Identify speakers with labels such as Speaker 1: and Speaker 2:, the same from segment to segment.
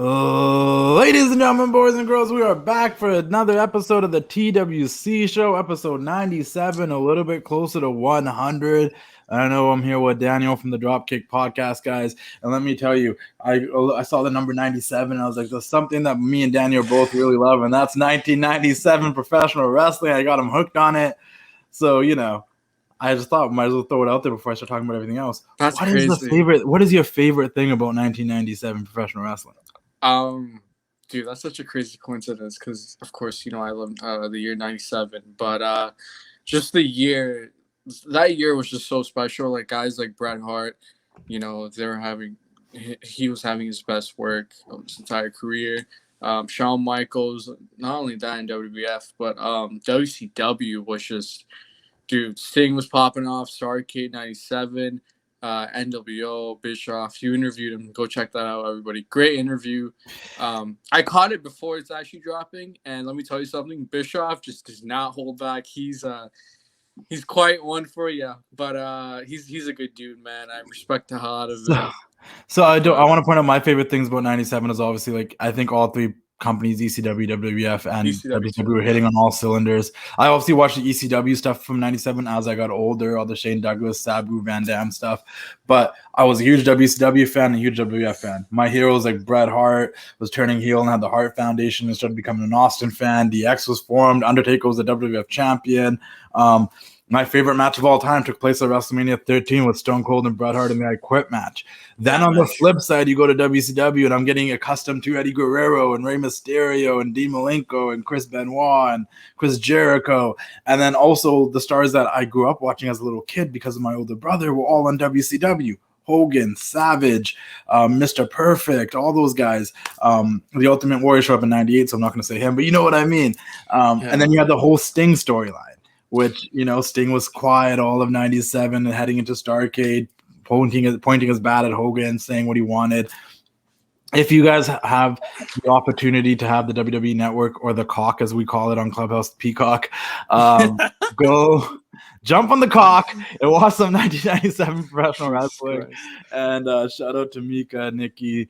Speaker 1: Ladies and gentlemen, boys and girls, we are back for another episode of the TWC Show, episode 97, a little bit closer to 100. I know I'm here with Daniel from the Dropkick Podcast, guys, and let me tell you, I saw the number 97, and I was like, there's something that me and Daniel both really love, and that's 1997 professional wrestling. I got him hooked on it, so, I just thought might as well throw it out there before I start talking about everything else.
Speaker 2: That's crazy.
Speaker 1: What is your favorite thing about 1997 professional wrestling?
Speaker 2: Dude, that's such a crazy coincidence because, of course, I love the year 97, but just the year, that year was just so special. Like, guys like Bret Hart, he was having his best work of his entire career. Shawn Michaels, not only that in WWF, but WCW was just, dude, Sting was popping off, Starrcade 97. NWO, Bischoff, you interviewed him. Go check that out, everybody. Great interview. I caught it before it's actually dropping, and let me tell you something. Bischoff just does not hold back. He's quite one for you, but he's a good dude, man. I respect the hell out of him.
Speaker 1: So I want to point out my favorite things about 97 is obviously, like, I think all three companies, ECW, WWF, and WCW were hitting on all cylinders. I obviously watched the ECW stuff from 97 as I got older, all the Shane Douglas, Sabu, Van Dam stuff. But I was a huge WCW fan and a huge WWF fan. My heroes like Bret Hart was turning heel and had the Hart Foundation and started becoming an Austin fan. DX was formed. Undertaker was the WWF champion. My favorite match of all time took place at WrestleMania 13 with Stone Cold and Bret Hart in the I Quit match. Then on the flip side, you go to WCW, and I'm getting accustomed to Eddie Guerrero and Rey Mysterio and Dean Malenko and Chris Benoit and Chris Jericho. And then also the stars that I grew up watching as a little kid because of my older brother were all on WCW. Hogan, Savage, Mr. Perfect, all those guys. The Ultimate Warrior showed up in 98, so I'm not going to say him, but you know what I mean. And then you had the whole Sting storyline, which, Sting was quiet all of 97 and heading into Starrcade, pointing his bat at Hogan, saying what he wanted. If you guys have the opportunity to have the WWE Network, or the Cock, as we call it on Clubhouse, Peacock, go jump on the Cock and watch some 1997 professional wrestling. And shout out to Mika, Nikki,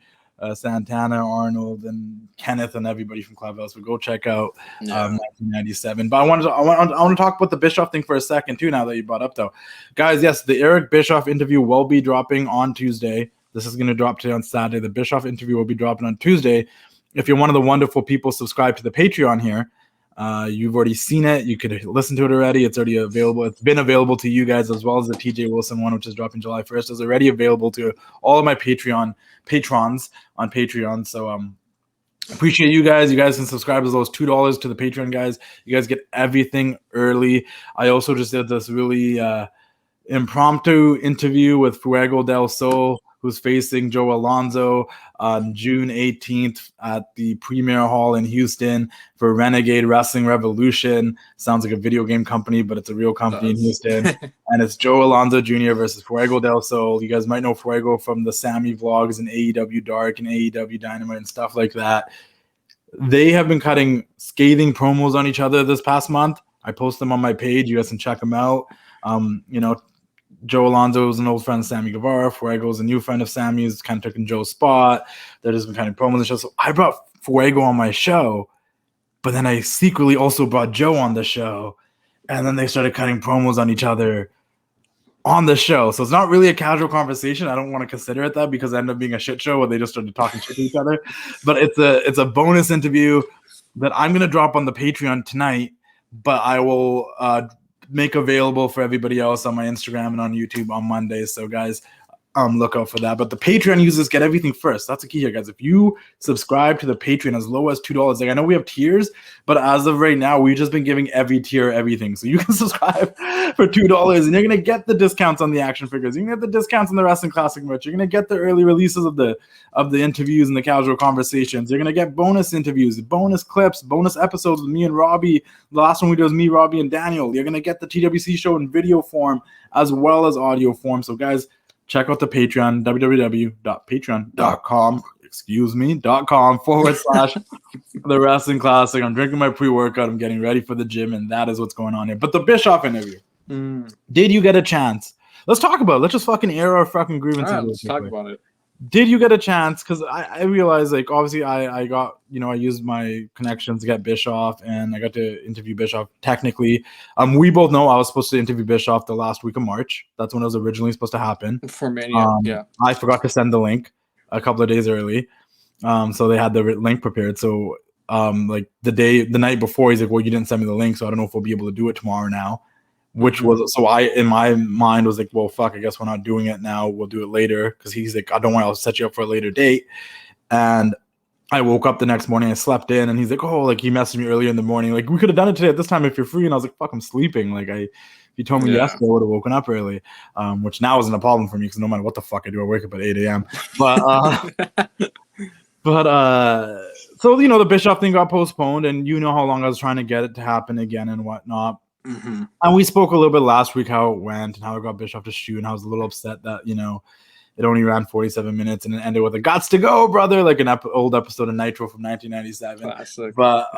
Speaker 1: Santana, Arnold, and Kenneth, and everybody from Clubhouse. But go check out 1997. But I want to talk about the Bischoff thing for a second too. Now that you brought up, though, guys, yes, the Eric Bischoff interview will be dropping on Tuesday. This is going to drop today on Saturday. The Bischoff interview will be dropping on Tuesday. If you're one of the wonderful people subscribed to the Patreon here, you've already seen it. You could listen to it already. It's already available. It's been available to you guys, as well as the TJ Wilson one, which is dropping July 1st. It's already available to all of my patrons on Patreon. So appreciate you guys. You guys can subscribe as low as $2 to the Patreon, guys. You guys get everything early. I also just did this really impromptu interview with Fuego del Sol, who's facing Joe Alonzo on June 18th at the Premier Hall in Houston for Renegade Wrestling Revolution. Sounds like a video game company, but it's a real company in Houston. And it's Joe Alonzo Jr. versus Fuego del Sol. You guys might know Fuego from the Sammy vlogs and AEW Dark and AEW Dynamite and stuff like that. They have been cutting scathing promos on each other this past month. I post them on my page. You guys can check them out. Joe Alonzo is an old friend of Sammy Guevara. Fuego is a new friend of Sammy's, kind of taking Joe's spot. They're just been kind of promos on the show. So I brought Fuego on my show, but then I secretly also brought Joe on the show. And then they started cutting promos on each other on the show. So it's not really a casual conversation. I don't want to consider it that, because it ended up being a shit show where they just started talking shit to each other. But it's a bonus interview that I'm going to drop on the Patreon tonight, but I will make available for everybody else on my Instagram and on YouTube on Monday. So guys, look out for that. But the Patreon users get everything first. That's the key here, guys. If you subscribe to the Patreon as low as $2, like, I know we have tiers, but as of right now, we've just been giving every tier everything. So you can subscribe for $2 and you're going to get the discounts on the action figures. You're going to get the discounts on the Wrestling Classic merch. You're going to get the early releases of the interviews and the casual conversations. You're going to get bonus interviews, bonus clips, bonus episodes with me and Robbie. The last one we did was me, Robbie, and Daniel. You're going to get the TWC show in video form as well as audio form. So guys, check out the Patreon, www.patreon.com/the Wrestling Classic. I'm drinking my pre-workout. I'm getting ready for the gym, and that is what's going on here. But the Bischoff interview. Did you get a chance? Let's talk about it. Let's just fucking air our fucking grievances.
Speaker 2: Let's talk about it.
Speaker 1: did you get a chance? Because I realized, like, obviously I got, I used my connections to get Bischoff, and I got to interview Bischoff technically. We both know I was supposed to interview Bischoff the last week of March. That's when it was originally supposed to happen.
Speaker 2: For Mania, yeah.
Speaker 1: I forgot to send the link a couple of days early. So they had the link prepared. So like the night before, he's like, well, you didn't send me the link, so I don't know if we'll be able to do it tomorrow now. Which was, so I, in my mind, was like, well, fuck, I guess we're not doing it now. We'll do it later. Because he's like, I don't want to set you up for a later date. And I woke up the next morning, I slept in, and he's like, oh, like, he messaged me earlier in the morning. Like, we could have done it today at this time if you're free. And I was like, fuck, I'm sleeping. Like, if you told me yesterday, I would have woken up early. Which now isn't a problem for me because no matter what the fuck I do, I wake up at 8 a.m. But, so, the Bischoff thing got postponed, and you know how long I was trying to get it to happen again and whatnot.
Speaker 2: Mm-hmm.
Speaker 1: And we spoke a little bit last week how it went and how I got Bischoff to shoot, and I was a little upset that, it only ran 47 minutes and it ended with a "gots to go, brother," like an old episode of Nitro from 1997.
Speaker 2: Classic.
Speaker 1: But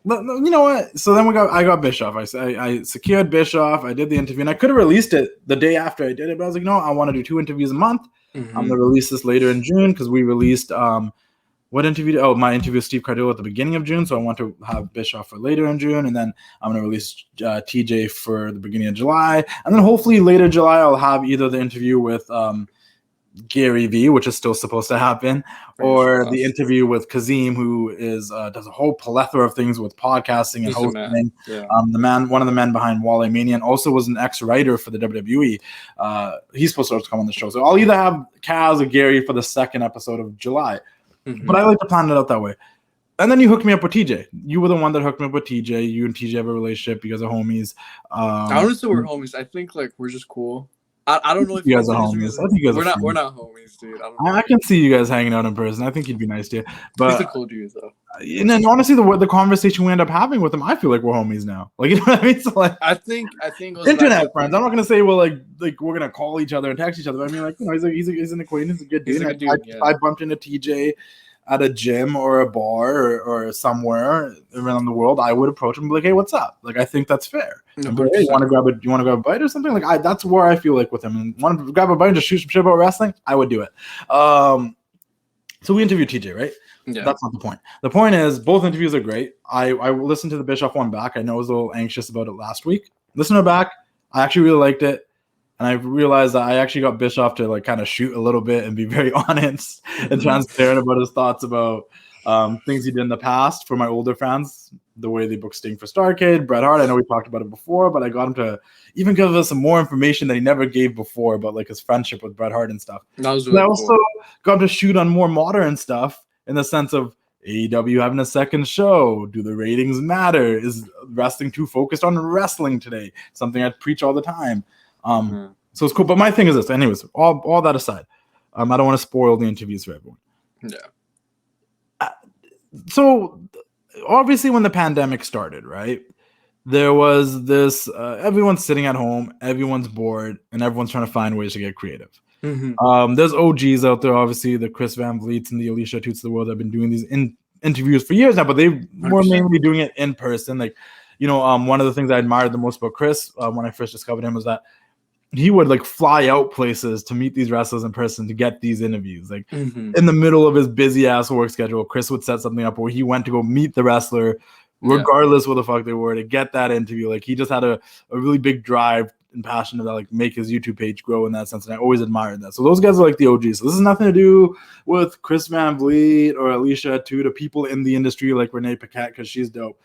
Speaker 1: you know what? So then I got Bischoff. I secured Bischoff. I did the interview, and I could have released it the day after I did it, but I was like, no, I want to do 2 interviews a month.
Speaker 2: Mm-hmm.
Speaker 1: I'm gonna release this later in June because we released what interview? Oh, my interview with Steve Cardillo at the beginning of June. So I want to have Bischoff for later in June. And then I'm going to release TJ for the beginning of July. And then hopefully later July, I'll have either the interview with Gary V, which is still supposed to happen, or the interview with Kazim, who is does a whole plethora of things with podcasting and hosting.
Speaker 2: Yeah.
Speaker 1: One of the men behind Wale Mania, and also was an ex-writer for the WWE. He's supposed to come on the show. So I'll either have Kaz or Gary for the second episode of July. Mm-hmm. But I like to plan it out that way. And then you hooked me up with TJ. You were the one that hooked me up with TJ. You and TJ have a relationship. You guys are homies.
Speaker 2: I don't say we're homies. I think like we're just cool. I don't know if
Speaker 1: you guys are homies. I think you guys
Speaker 2: we're not homies, dude.
Speaker 1: I can see you guys hanging out in person. I think he'd be nice to you. But
Speaker 2: he's a cool dude, though.
Speaker 1: And then honestly, the conversation we end up having with him, I feel like we're homies now. Like, you know what I mean? So like,
Speaker 2: I think
Speaker 1: internet friends. I'm not gonna say like we're gonna call each other and text each other. I mean, like, he's an acquaintance, a good dude. I bumped into TJ at a gym or a bar or somewhere around the world. I would approach him and be like, hey, what's up? Like, I think that's fair. Like, hey, you want to grab a bite or something? Like, that's where I feel like with him. And want to grab a bite and just shoot some shit about wrestling? I would do it. So we interviewed TJ, right?
Speaker 2: Yeah.
Speaker 1: That's not the point. The point is both interviews are great. I listened to the Bischoff one back. I know I was a little anxious about it last week. Listen to it back. I actually really liked it. And I realized that I actually got Bischoff to like kind of shoot a little bit and be very honest and transparent about his thoughts about things he did in the past. For my older fans, the way they booked Sting for Starrcade, Bret Hart. I know we talked about it before, but I got him to even give us some more information that he never gave before about like his friendship with Bret Hart and stuff.
Speaker 2: That was really
Speaker 1: I also got him to shoot on more modern stuff in the sense of AEW having a second show. Do the ratings matter? Is wrestling too focused on wrestling today? Something I preach all the time. So it's cool. But my thing is this. Anyways, all that aside, I don't want to spoil the interviews for everyone.
Speaker 2: Yeah.
Speaker 1: So obviously when the pandemic started, right, there was this, everyone's sitting at home, everyone's bored, and everyone's trying to find ways to get creative.
Speaker 2: Mm-hmm.
Speaker 1: There's OGs out there, obviously, the Chris Van Vliets and the Alicia Toots of the world have been doing these interviews for years now, but they were mainly doing it in person. Like, one of the things I admired the most about Chris when I first discovered him was that he would like fly out places to meet these wrestlers in person to get these interviews. Like in the middle of his busy ass work schedule, Chris would set something up where he went to go meet the wrestler, regardless what the fuck they were, to get that interview. Like he just had a really big drive and passion to like make his YouTube page grow in that sense. And I always admired that. So those guys are like the OGs. So this has nothing to do with Chris Van Vliet or Alicia to people in the industry like Renee Paquette because she's dope.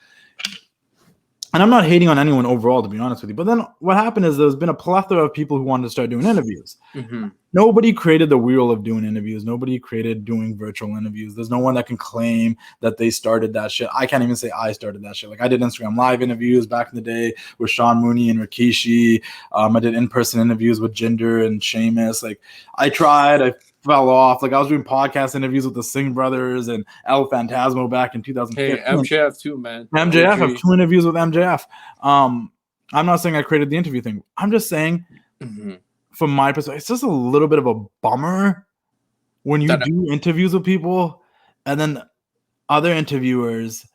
Speaker 1: And I'm not hating on anyone overall, to be honest with you. But then what happened is there's been a plethora of people who wanted to start doing interviews.
Speaker 2: Mm-hmm.
Speaker 1: Nobody created the wheel of doing interviews. Nobody created doing virtual interviews. There's no one that can claim that they started that shit. I can't even say I started that shit. Like I did Instagram live interviews back in the day with Sean Mooney and Rikishi. I did in-person interviews with Jinder and Sheamus. Like I tried. I fell off. Like I was doing podcast interviews with the Singh brothers and El Phantasmo back in 2015.
Speaker 2: Hey, MJF too, man.
Speaker 1: MJF, I have 2 interviews with MJF. I'm not saying I created the interview thing. I'm just saying, from my perspective, it's just a little bit of a bummer when you do interviews with people and then other interviewers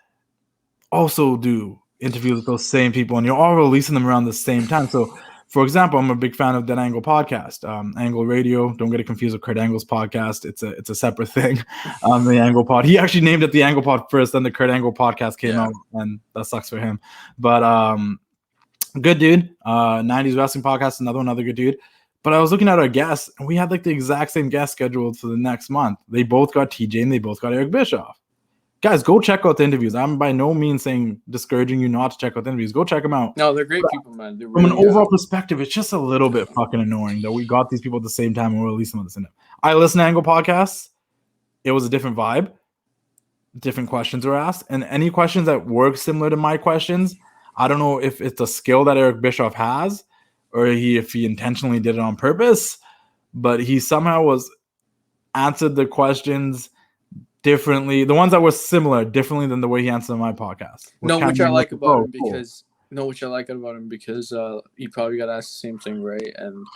Speaker 1: also do interviews with those same people and you're all releasing them around the same time. So For example, I'm a big fan of that Angle podcast, Angle Radio. Don't get it confused with Kurt Angle's podcast. It's a separate thing. The Angle Pod. He actually named it the Angle Pod first, then the Kurt Angle podcast came out, and that sucks for him. But good dude. 90s Wrestling Podcast, another good dude. But I was looking at our guests, and we had like the exact same guest scheduled for the next month. They both got TJ and they both got Eric Bischoff. Guys, go check out the interviews. I'm by no means discouraging you not to check out the interviews. Go check them out.
Speaker 2: No, they're great people, man. Really,
Speaker 1: from an overall perspective, it's just a little bit fucking annoying that we got these people at the same time and we're releasing them at the same time. I listen to Angle podcasts. It was a different vibe. Different questions were asked. And any questions that work similar to my questions, I don't know if it's a skill that Eric Bischoff has or if he intentionally did it on purpose, but he somehow answered the questions differently. The ones that were similar, differently than the way he answered my podcast.
Speaker 2: Which I like about him because he probably got asked the same thing, right? And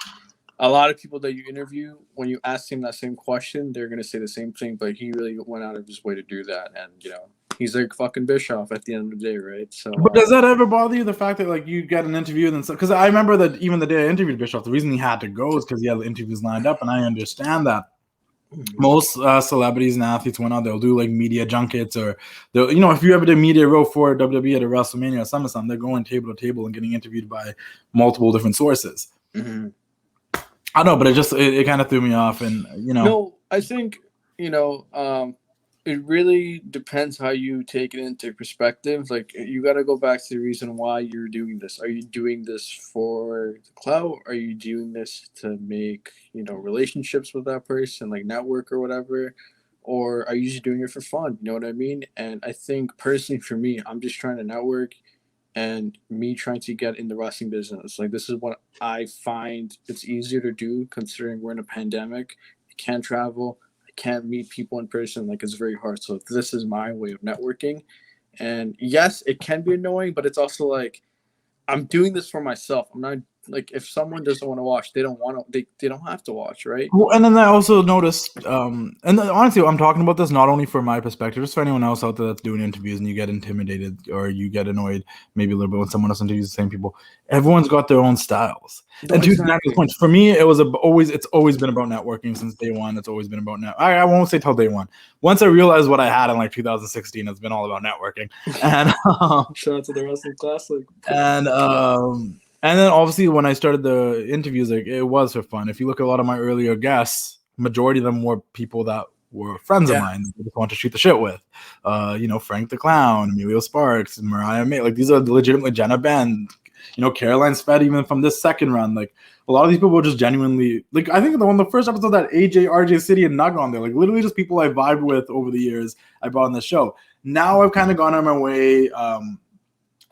Speaker 2: a lot of people that you interview, when you ask him that same question, they're gonna say the same thing, but he really went out of his way to do that, and he's like fucking Bischoff at the end of the day, right? So,
Speaker 1: but does that ever bother you? The fact that like you get an interview and because I remember that even the day I interviewed Bischoff, the reason he had to go is because he had the interviews lined up, and I understand that. Most celebrities and athletes went out, they'll do like media junkets, or they'll, if you ever did media row for WWE at a WrestleMania or SummerSlam, they're going table to table and getting interviewed by multiple different sources.
Speaker 2: Mm-hmm.
Speaker 1: I know, but it kind of threw me off, and
Speaker 2: No, I think it really depends how you take it into perspective. Like, you got to go back to the reason why you're doing this. Are you doing this for the clout? Are you doing this to make, relationships with that person, like network or whatever? Or are you just doing it for fun? You know what I mean? And I think personally for me, I'm just trying to network and me trying to get in the wrestling business. Like, this is what I find it's easier to do considering we're in a pandemic. I can't travel. Can't meet people in person. Like, it's very hard. So this is my way of networking, and yes, it can be annoying, but it's also like I'm doing this for myself. I'm not like, if someone doesn't want to watch, they don't want to, they don't have to watch, right?
Speaker 1: Well, and then I also noticed, and then, honestly, I'm talking about this not only from my perspective, just for anyone else out there that's doing interviews and you get intimidated or you get annoyed maybe a little bit when someone else interviews the same people. Everyone's got their own styles. And to exactly. Point, for me, it's always been about networking since day one. It's always been about I won't say till day one. Once I realized what I had in like 2016, it's been all about networking. And
Speaker 2: shout out to the wrestling classic.
Speaker 1: And then obviously when I started the interviews, like, it was for fun. If you look at a lot of my earlier guests, majority of them were people that were friends of mine that I just want to shoot the shit with. Frank the Clown, Emilio Sparks, Mariah May. Like, these are legitimately Jenna Ben, Caroline Spett, even from this second run. Like, a lot of these people were just genuinely, like, I think the first episode that AJ, RJ City, and Nug on there, like, literally just people I vibed with over the years I brought on the show. Now I've kind of gone on my way,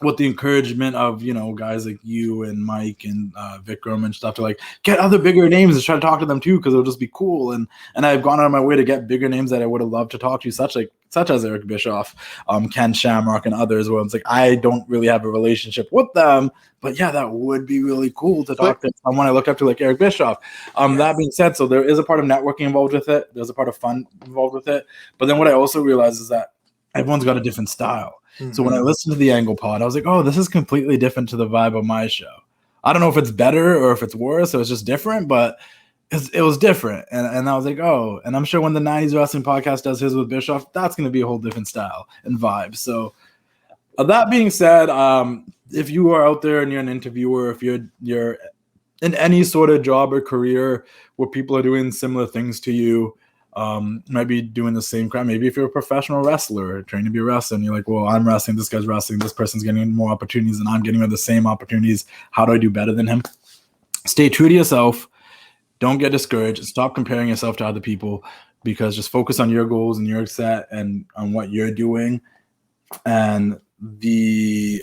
Speaker 1: with the encouragement of, guys like you and Mike and Vikram and stuff to like get other bigger names and try to talk to them too, because it'll just be cool. And I've gone out of my way to get bigger names that I would have loved to talk to, such as Eric Bischoff, Ken Shamrock, and others, where it's like I don't really have a relationship with them, but yeah, that would be really cool to talk to someone I look up to like Eric Bischoff. That being said, so there is a part of networking involved with it. There's a part of fun involved with it. But then what I also realized is that everyone's got a different style. Mm-hmm. So when I listened to the Angle Pod, I was like, oh, this is completely different to the vibe of my show. I don't know if it's better or if it's worse, or it's just different, but it was different. And I was like, oh, and I'm sure when the 90s Wrestling Podcast does his with Bischoff, that's going to be a whole different style and vibe. So that being said, if you are out there and you're an interviewer, if you're in any sort of job or career where people are doing similar things to you, might be doing the same crime. Maybe if you're a professional wrestler trained to be a wrestler and you're like, well, I'm wrestling, this guy's wrestling, this person's getting more opportunities and I'm getting the same opportunities. How do I do better than him? Stay true to yourself. Don't get discouraged. Stop comparing yourself to other people, because just focus on your goals and your set and on what you're doing, and the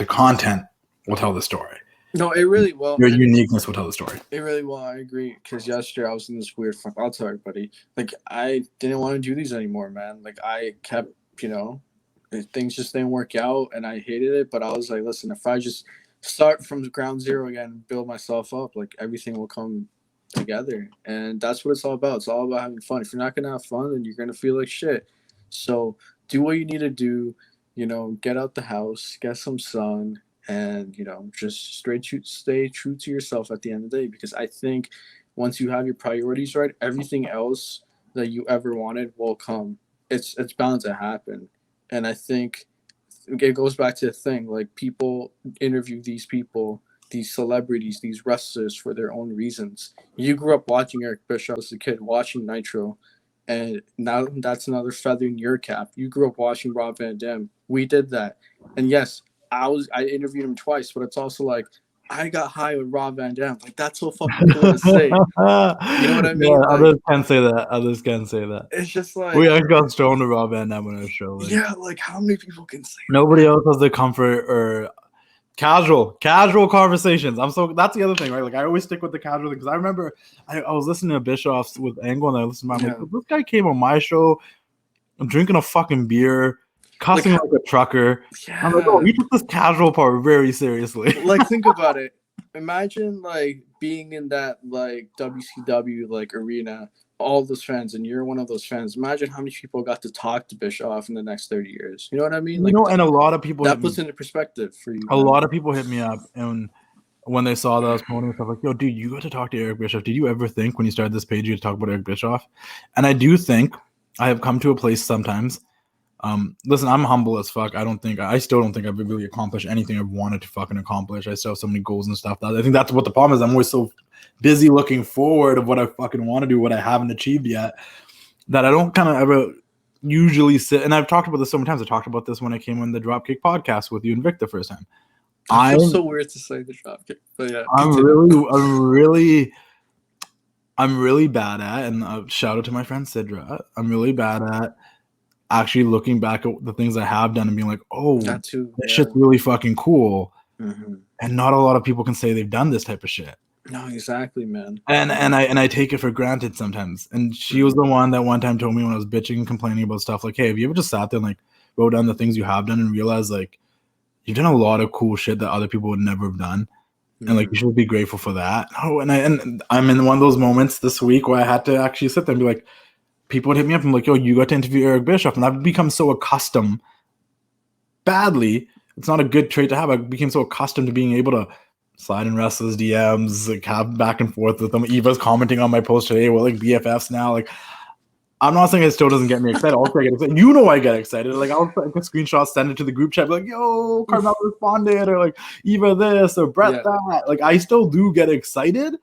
Speaker 1: content will tell the story.
Speaker 2: No, it really will.
Speaker 1: Your uniqueness will tell the story.
Speaker 2: It really will. I agree. Because yesterday I was in this weird fuck. I'll tell everybody. Like, I didn't want to do these anymore, man. Like, I kept, things just didn't work out, and I hated it. But I was like, listen, if I just start from ground zero again and build myself up, like, everything will come together. And that's what it's all about. It's all about having fun. If you're not gonna have fun, then you're gonna feel like shit. So do what you need to do. Get out the house, get some sun.
Speaker 3: and just stay true to yourself at the end of the day, because I think once you have your priorities right, everything else that you ever wanted will come. It's bound to happen. And I think it goes back to the thing, like, people interview these people, these celebrities, these wrestlers for their own reasons. You grew up watching Eric Bischoff as a kid, watching Nitro, and now that's another feather in your cap. You grew up watching Rob Van Dam. We did that. And yes, I interviewed him twice, but it's also like, I got high with Rob Van Dam. Like, that's so fucking cool to say. You know what I mean?
Speaker 1: Yeah,
Speaker 3: like,
Speaker 1: others can say that. Others can say that.
Speaker 3: It's just like,
Speaker 1: we actually got stoned to Rob Van Dam on our show. Like,
Speaker 3: yeah, like, how many people can say
Speaker 1: nobody else has the comfort or casual conversations. That's the other thing, right? Like, I always stick with the casual thing, because I remember I was listening to Bischoff's with Angle, and I listened to him. I'm like, this guy came on my show, I'm drinking a fucking beer, cussing like a trucker.
Speaker 3: Yeah.
Speaker 1: I'm like, oh, he took this casual part very seriously.
Speaker 3: Like, think about it. Imagine, like, being in that, like, WCW, like, arena, all those fans, and you're one of those fans. Imagine how many people got to talk to Bischoff in the next 30 years. You know what I mean? Like,
Speaker 1: and a lot of people,
Speaker 3: that puts into perspective for you.
Speaker 1: A lot of people hit me up, and when they saw that I was promoting stuff, like, yo, dude, you got to talk to Eric Bischoff. Did you ever think when you started this page you had to talk about Eric Bischoff? And I do think I have come to a place sometimes. Listen, I'm humble as fuck. I still don't think I've really accomplished anything I've wanted to fucking accomplish. I still have so many goals and stuff. I think that's what the problem is. I'm always so busy looking forward of what I fucking want to do, what I haven't achieved yet, that I don't kind of ever usually sit. And I've talked about this so many times. I talked about this when I came on the Dropkick podcast with you and Vic the first time.
Speaker 3: I feel so weird to say the Dropkick, but yeah.
Speaker 1: I'm really bad at, and shout out to my friend Sidra, I'm really bad at actually looking back at the things I have done and being like, oh, that shit's really fucking cool.
Speaker 3: Mm-hmm.
Speaker 1: And not a lot of people can say they've done this type of shit.
Speaker 3: No, exactly, man.
Speaker 1: And I take it for granted sometimes. And she was the one that one time told me when I was bitching and complaining about stuff, like, hey, have you ever just sat there and like wrote down the things you have done and realized like you've done a lot of cool shit that other people would never have done? And like, you should be grateful for that. Oh, and I'm in one of those moments this week where I had to actually sit there and be like, people would hit me up and like, yo, you got to interview Eric Bischoff. And I've become so accustomed, badly, it's not a good trait to have. I became so accustomed to being able to slide in wrestlers' DMs, like have back and forth with them. Eva's commenting on my post today. We're like BFFs now. Like, I'm not saying it still doesn't get me excited. Also, I get excited. You know I get excited. Like, I'll take a screenshot, send it to the group chat, be like, yo, Carmel responded, or like Eva this, or Brett that. Like, I still do get excited.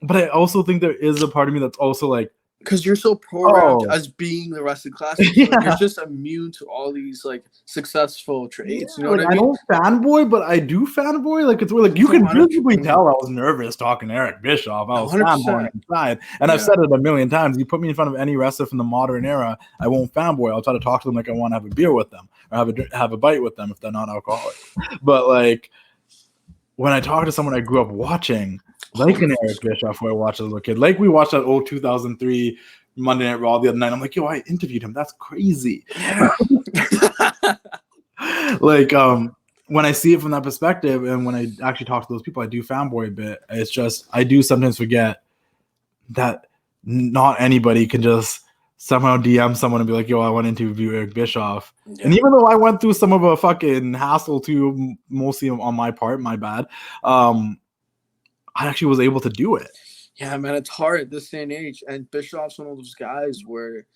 Speaker 1: But I also think there is a part of me that's also like,
Speaker 3: because you're so programmed as being the wrestling class, you're just immune to all these like successful traits. You know what I mean?
Speaker 1: I don't fanboy, but I do fanboy. Like, it's weird. Like, you can visibly tell I was nervous talking to Eric Bischoff. I was 100%. Fanboying inside, and I've said it a million times. You put me in front of any wrestler from the modern era, I won't fanboy. I'll try to talk to them like I want to have a beer with them or have a bite with them if they're not alcoholic. But like, when I talk to someone I grew up watching, like an Eric Bischoff, who I watched as a little kid, like we watched that old 2003 Monday Night Raw the other night. I'm like, yo, I interviewed him. That's crazy. Yeah. Like, when I see it from that perspective, and when I actually talk to those people, I do fanboy a bit. It's just, I do sometimes forget that not anybody can just somehow DM someone and be like, yo, I want to interview Eric Bischoff. Yeah. And even though I went through some of a fucking hassle too, mostly on my part, my bad, I actually was able to do it.
Speaker 3: Yeah, man, it's hard this day and age. And Bischoff's one of those guys where,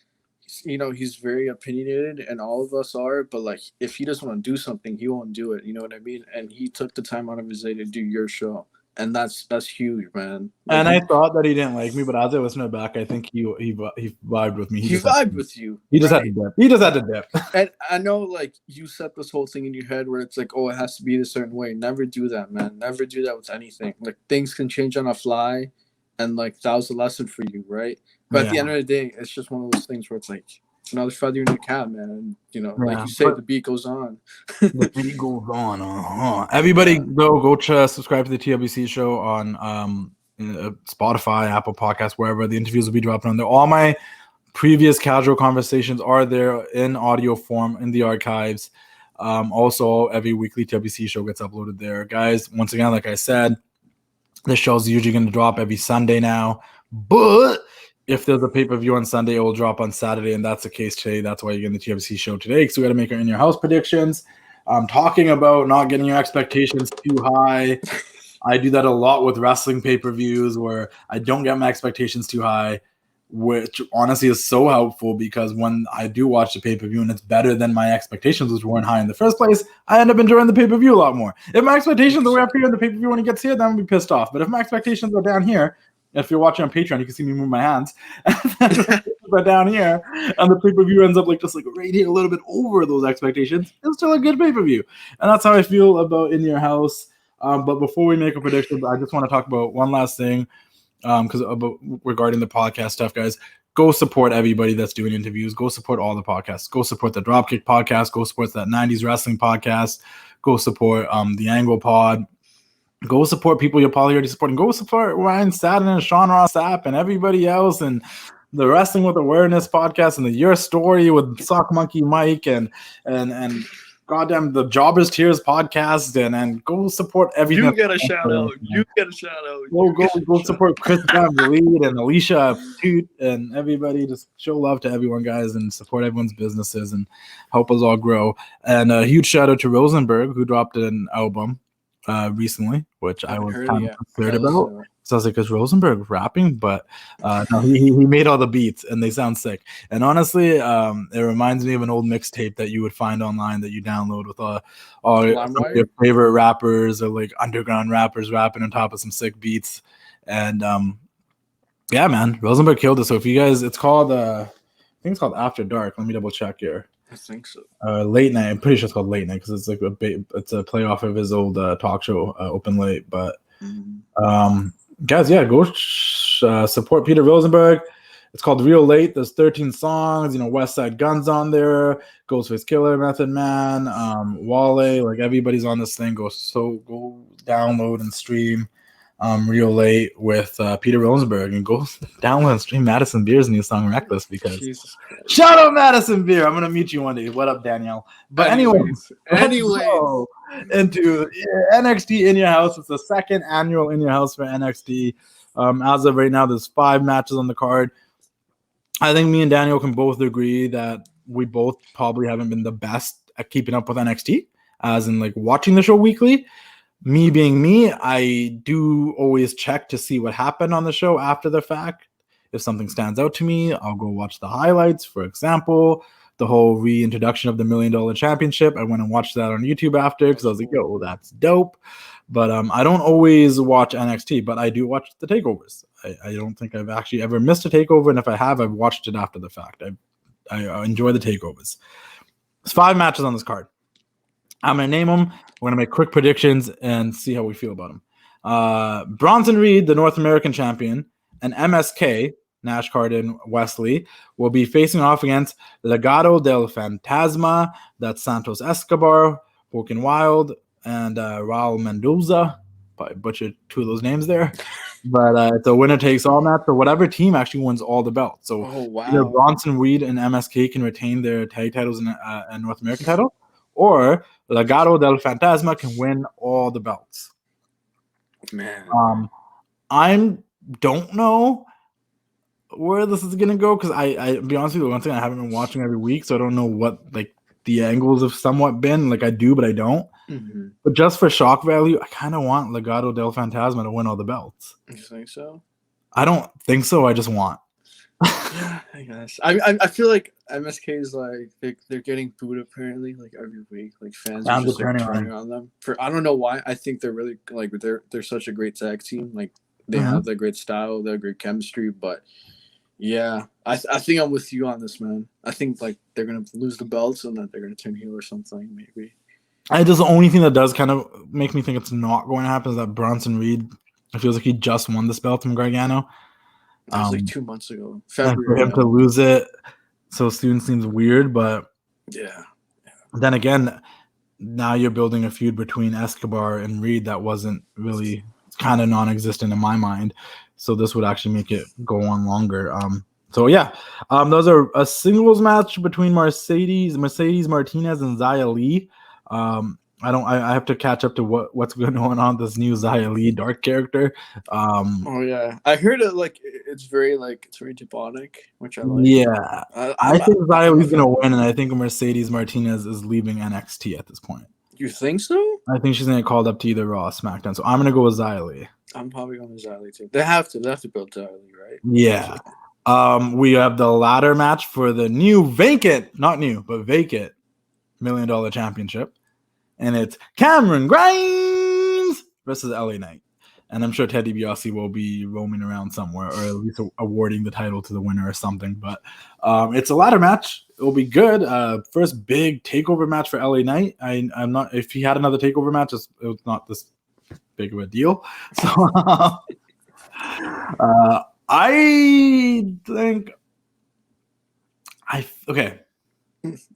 Speaker 3: he's very opinionated, and all of us are. But like, if he doesn't want to do something, he won't do it. You know what I mean? And he took the time out of his day to do your show, and that's huge, man. Like,
Speaker 1: and I thought that he didn't like me, but as I listened back, I think he vibed with me.
Speaker 3: He vibed with you.
Speaker 1: He just had to dip. He just had to dip.
Speaker 3: And I know, like, you set this whole thing in your head where it's like, oh, it has to be a certain way. Never do that, man. Never do that with anything. Like, things can change on a fly, and like, that was a lesson for you, right? But at the end of the day, it's just one of those things where it's like another feather in your cap, man. And, like you say, the beat goes on.
Speaker 1: The beat goes on. Everybody, go subscribe to the TWC Show on Spotify, Apple Podcasts, wherever. The interviews will be dropping on there. All my previous casual conversations are there in audio form in the archives. Also, every weekly TWC Show gets uploaded there. Guys, once again, like I said, this show's usually going to drop every Sunday now. But if there's a pay-per-view on Sunday, it will drop on Saturday, and that's the case today. That's why you're getting the TWC Show today, because we got to make our in-your-house predictions. talking about not getting your expectations too high. I do that a lot with wrestling pay-per-views where I don't get my expectations too high, which honestly is so helpful because when I do watch the pay-per-view and it's better than my expectations, which weren't high in the first place, I end up enjoying the pay-per-view a lot more. If my expectations are way up here in the pay-per-view when it gets here, then I'll be pissed off. But if my expectations are down here, if you're watching on Patreon, you can see me move my hands. But down here, and the pay-per-view ends up just right here, a little bit over those expectations, it's still a good pay-per-view. And that's how I feel about In Your House. But before we make a prediction, I just want to talk about one last thing. Because regarding the podcast stuff, guys, go support everybody that's doing interviews. Go support all the podcasts. Go support the Dropkick Podcast. Go support that 90s Wrestling Podcast. Go support the Angle Pod. Go support people you're probably already supporting. Go support Ryan Satin and Sean Ross Sapp and everybody else, and the Wrestling with Awareness podcast, and the Your Story with Sock Monkey Mike, and goddamn the Jobbers Tears podcast, and go support everything.
Speaker 3: You get a shout out. You get a shout out.
Speaker 1: Go support Chris Van Vliet and Alicia Toot and everybody. Just show love to everyone, guys, and support everyone's businesses and help us all grow. And a huge shout out to Rosenberg, who dropped an album recently, which I was kind of concerned about. So I was like, is Rosenberg rapping? But no, he made all the beats and they sound sick. And honestly, it reminds me of an old mixtape that you would find online that you download with all your favorite rappers or underground rappers rapping on top of some sick beats. And yeah, man, Rosenberg killed it. So if you guys, it's called, I think it's called After Dark. Let me double check here.
Speaker 3: I think so.
Speaker 1: Late Night. I'm pretty sure it's called Late Night because it's it's a play off of his old talk show, Open Late. But guys, yeah, go support Peter Rosenberg. It's called Real Late. There's 13 songs. West Side Gun's on there. Ghostface Killer, Method Man, Wale. Everybody's on this thing. Go download and stream Real Late with Peter Rosenberg, and go download and stream Madison Beer's new song Reckless, because shout out Madison Beer. I'm gonna meet you one day. What up, Daniel? But anyways, into NXT In Your House. It's the second annual In Your House for NXT. As of right now, there's 5 matches on the card. I think me and Daniel can both agree that we both probably haven't been the best at keeping up with NXT, as in watching the show weekly. Me being me, I do always check to see what happened on the show after the fact. If something stands out to me, I'll go watch the highlights. For example, the whole reintroduction of the $1 Million Championship. I went and watched that on YouTube after because I was like, yo, that's dope. But I don't always watch NXT, but I do watch the takeovers. I don't think I've actually ever missed a takeover, and if I have, I've watched it after the fact. I enjoy the takeovers. There's 5 matches on this card. I'm going to name them. We're going to make quick predictions and see how we feel about them. Bronson Reed, the North American champion, and MSK, Nash Carden Wesley, will be facing off against Legado del Fantasma, that's Santos Escobar, Joaquin Wilde, and Raul Mendoza. Probably butchered 2 of those names there. But it's a winner-takes-all match. So whatever team actually wins all the belts. So either Bronson Reed and MSK can retain their tag titles and North American title, or Legado del Fantasma can win all the belts.
Speaker 3: Man.
Speaker 1: I don't know where this is going to go, because I be honest with you, one thing I haven't been watching every week, so I don't know what the angles have somewhat been. I do, but I don't.
Speaker 3: Mm-hmm.
Speaker 1: But just for shock value, I kind of want Legado del Fantasma to win all the belts.
Speaker 3: You think so?
Speaker 1: I don't think so. I just want.
Speaker 3: Yeah, I guess. I feel like MSK is they're getting booed apparently every week. Fans are just turning on them. I don't know why. I think they're really they're such a great tag team. They have that great style, they're great chemistry. But yeah, I think I'm with you on this, man. I think they're gonna lose the belts and that they're gonna turn heel or something maybe.
Speaker 1: The only thing that does kind of make me think it's not going to happen is that Bronson Reed, it feels like he just won this belt from Gargano.
Speaker 3: That was 2 months ago.
Speaker 1: February, for him to lose it so soon seems weird, but
Speaker 3: yeah.
Speaker 1: Then again, now you're building a feud between Escobar and Reed that wasn't really kind of non-existent in my mind. So this would actually make it go on longer. So yeah, those are a singles match between Mercedes Martinez and Xia Li. I have to catch up to what's going on with this new Xia Li dark character.
Speaker 3: Oh yeah, I heard it it's very demonic, which I like.
Speaker 1: Yeah, I think Xia Li's gonna win, and I think Mercedes Martinez is leaving NXT at this point.
Speaker 3: You think so?
Speaker 1: I think she's gonna get called up to either Raw or SmackDown. So I'm gonna go with Xylee.
Speaker 3: I'm probably going with Xylee too. They have to build Xylee, right?
Speaker 1: Yeah. We have the ladder match for the vacant $1 million championship. And it's Cameron Grimes versus LA Knight. And I'm sure Ted DiBiase will be roaming around somewhere, or at least awarding the title to the winner or something. But it's a ladder match. It will be good. First big takeover match for LA Knight. I'm not. If he had another takeover match, it was not this big of a deal. So I think okay.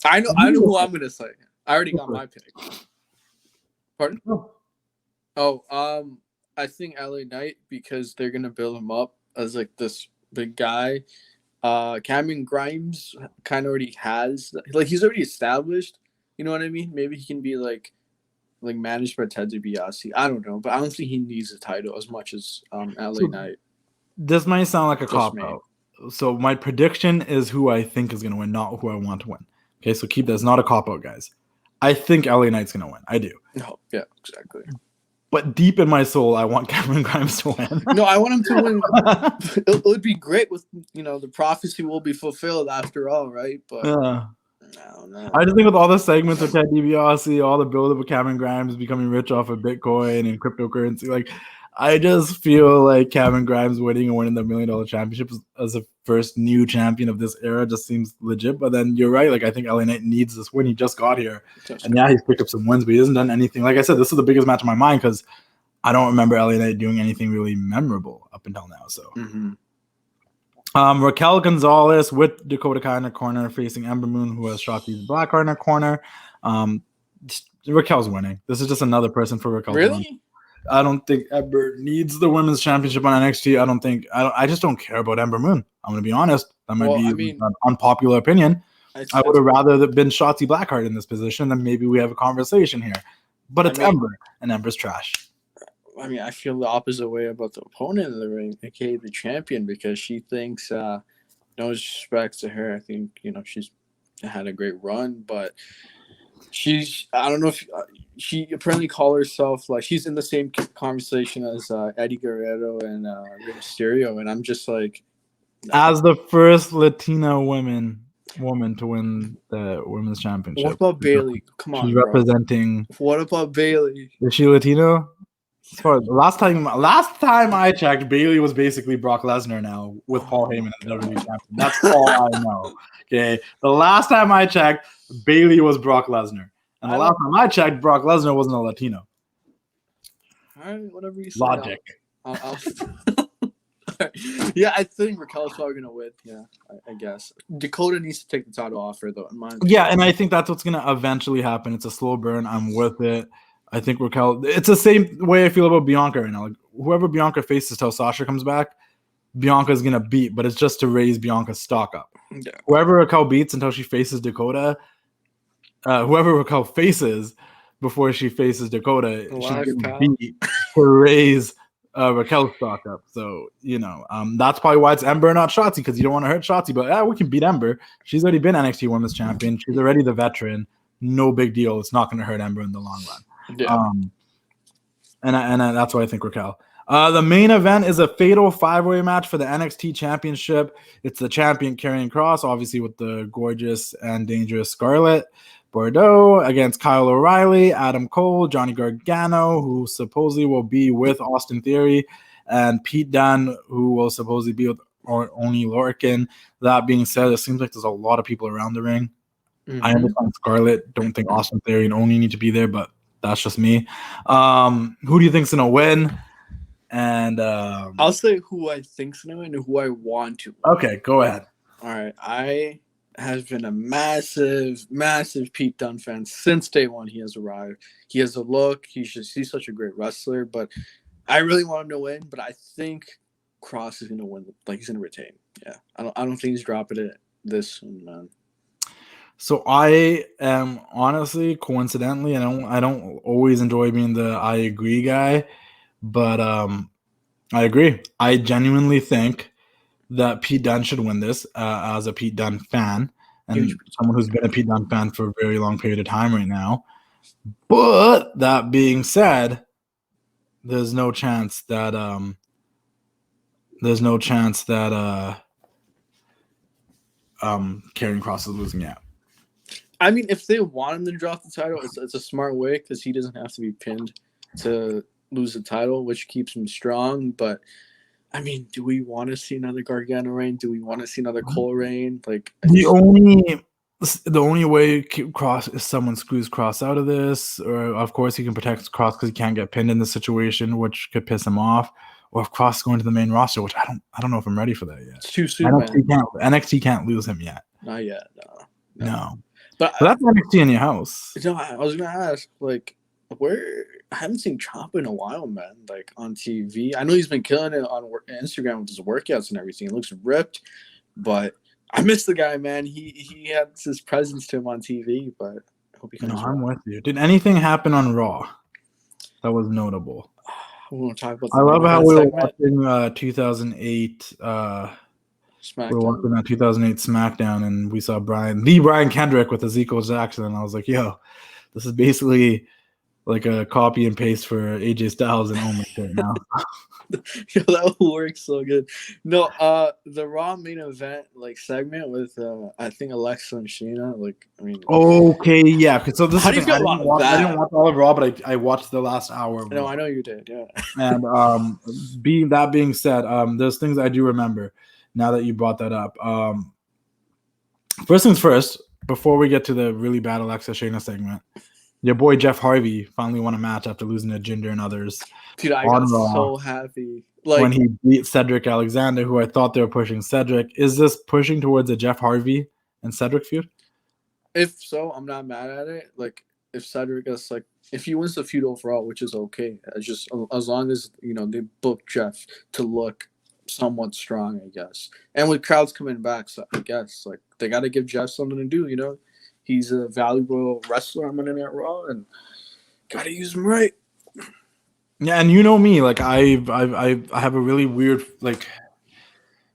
Speaker 3: I know who I'm gonna say. I already got my pick. Pardon? Oh, I think LA Knight, because they're gonna build him up as like this big guy. Cameron Grimes kind of already has, like, he's already established. You know what I mean? Maybe he can be like managed by Ted DiBiase. I don't know, but I don't think he needs a title as much as LA Knight.
Speaker 1: This might sound like a cop out. So my prediction is who I think is gonna win, not who I want to win. Okay, so keep that's not a cop out, guys. I think LA Knight's gonna win. I do.
Speaker 3: Oh, yeah, exactly.
Speaker 1: But deep in my soul, I want Cameron Grimes to win.
Speaker 3: No, I want him to win. It would be great with, the prophecy will be fulfilled after all, right? But I don't know.
Speaker 1: I just think with all the segments of Ted DiBiase, all the build-up of Cameron Grimes becoming rich off of Bitcoin and cryptocurrency, like, I just feel like Cameron Grimes winning the $1 million championship as a first new champion of this era just seems legit. But then you're right. Like, I think LA Knight needs this win. He just got here. And yeah, he's picked up some wins, but he hasn't done anything. Like I said, this is the biggest match in my mind because I don't remember LA Knight doing anything really memorable up until now. So Raquel Gonzalez with Dakota Kai in her corner facing Ember Moon, who has Shotzi's Blackheart in her corner. Raquel's winning. This is just another person for Raquel.
Speaker 3: Really?
Speaker 1: I don't think Ember needs the women's championship on NXT. I just don't care about Ember Moon. I'm going to be honest. That might be an unpopular opinion. I would have rather been Shotzi Blackheart in this position, then maybe we have a conversation here. But it's Ember, and Ember's trash.
Speaker 3: I mean, I feel the opposite way about the opponent in the ring, aka the champion, because she thinks, no disrespect to her, I think, she's had a great run, but I don't know if she apparently calls herself, like, she's in the same conversation as Eddie Guerrero and Rey Mysterio, and I'm just like, no.
Speaker 1: As the first Latina woman to win the women's championship.
Speaker 3: What about Bayley? Come on,
Speaker 1: she's representing.
Speaker 3: What about Bayley?
Speaker 1: Is she Latino? As far as last time I checked, Bayley was basically Brock Lesnar now with Paul Heyman as WWE champion. That's all I know. Okay, the last time I checked, Bayley was Brock Lesnar, and the last time I checked, Brock Lesnar wasn't a Latino.
Speaker 3: All right, whatever you say.
Speaker 1: Logic.
Speaker 3: I'll yeah, I think Raquel's probably gonna win. Yeah, I guess Dakota needs to take the title off her though. In my opinion.
Speaker 1: Yeah, and I think that's what's gonna eventually happen. It's a slow burn. I'm with it. I think Raquel. It's the same way I feel about Bianca right now. Like, whoever Bianca faces till Sasha comes back, Bianca's gonna beat, but it's just to raise Bianca's stock up.
Speaker 3: Yeah.
Speaker 1: Whoever Raquel beats until she faces Dakota, whoever Raquel faces before she faces Dakota, she's gonna beat to raise Raquel's stock up. So that's probably why it's Ember, not Shotzi, because you don't want to hurt Shotzi. But we can beat Ember. She's already been NXT Women's Champion. She's already the veteran. No big deal. It's not going to hurt Ember in the long run.
Speaker 3: Yeah.
Speaker 1: And that's why I think Raquel. The main event is a fatal 5-way match for the NXT Championship. It's the champion Karrion Kross, obviously with the gorgeous and dangerous Scarlett Bordeaux, against Kyle O'Reilly, Adam Cole, Johnny Gargano, who supposedly will be with Austin Theory, and Pete Dunne, who will supposedly be with Oney Lorcan. That being said, it seems like there's a lot of people around the ring. I understand Scarlett. Don't think Austin Theory and Oney need to be there, but that's just me. Who do you think's gonna win? And
Speaker 3: I'll say who I think's gonna win and who I want to win.
Speaker 1: Okay, go ahead.
Speaker 3: All right, I have been a massive Pete Dunne fan since day one. He has arrived. He has a look. He's such a great wrestler. But I really want him to win. But I think Kross is gonna win. Like, he's gonna retain. Yeah, I don't think he's dropping it this soon, man.
Speaker 1: So I am honestly, coincidentally, I don't always enjoy being the I agree guy, but I agree. I genuinely think that Pete Dunne should win this as a Pete Dunne fan and someone who's been a Pete Dunne fan for a very long period of time right now. But that being said, there's no chance that Karrion Kross is losing out.
Speaker 3: I mean, if they want him to drop the title, it's a smart way because he doesn't have to be pinned to lose the title, which keeps him strong. But I mean, do we want to see another Gargano reign? Do we want to see another Cole reign? Like
Speaker 1: the only way Kross is someone screws Kross out of this, or of course he can protect Kross because he can't get pinned in this situation, which could piss him off. Or if Kross is going to the main roster, which I don't know if I'm ready for that yet.
Speaker 3: It's too soon.
Speaker 1: NXT can't lose him yet.
Speaker 3: Not yet.
Speaker 1: No. But that's NXT in your house.
Speaker 3: No, I was gonna ask, like, where I haven't seen Ciampa in a while, man. Like on TV, I know he's been killing it on Instagram with his workouts and everything. He looks ripped, but I miss the guy, man. He had his presence to him on TV, but I hope he comes.
Speaker 1: I'm with you. Did anything happen on Raw that was notable?
Speaker 3: We want to talk about.
Speaker 1: I love how we were watching 2008.
Speaker 3: SmackDown.
Speaker 1: We were watching that 2008 SmackDown, and we saw Brian Kendrick with Ezekiel Jackson, and I was like, "Yo, this is basically like a copy and paste for AJ Styles and Omos right now."
Speaker 3: Yo, that works so good. No, the Raw main event like segment with I think Alexa and Shayna. Like, I mean,
Speaker 1: okay, yeah. So this
Speaker 3: how do you feel about that?
Speaker 1: I didn't watch all of Raw, but I watched the last hour.
Speaker 3: No, I know you did. Yeah.
Speaker 1: And being said, there's things I do remember. Now that you brought that up, first things first, before we get to the really bad Alexa Shayna segment, your boy Jeff Harvey finally won a match after losing to Jinder and others.
Speaker 3: Dude, I got so happy. Like
Speaker 1: when he beat Cedric Alexander, who I thought they were pushing Cedric. Is this pushing towards a Jeff Harvey and Cedric feud?
Speaker 3: If so, I'm not mad at it. Like if Cedric is like, if he wins the feud overall, which is okay, just as long as they book Jeff to look somewhat strong, I guess. And with crowds coming back, so I guess like they got to give Jeff something to do. He's a valuable wrestler on Monday Night Raw, and got to use him right.
Speaker 1: Yeah, and you know me, like I have a really weird like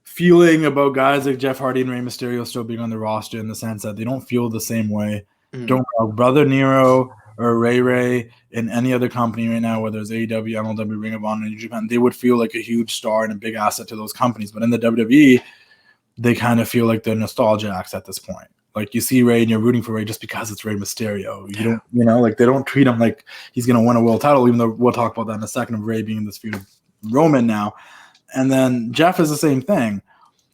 Speaker 1: feeling about guys like Jeff Hardy and Rey Mysterio still being on the roster in the sense that they don't feel the same way. Don't Brother Nero or Ray in any other company right now, whether it's AEW, MLW, Ring of Honor, New Japan, they would feel like a huge star and a big asset to those companies. But in the WWE, they kind of feel like they're nostalgia acts at this point. Like you see Ray and you're rooting for Ray just because it's Rey Mysterio. You don't, like they don't treat him like he's going to win a world title, even though we'll talk about that in a second of Ray being in this feud with Roman now. And then Jeff is the same thing.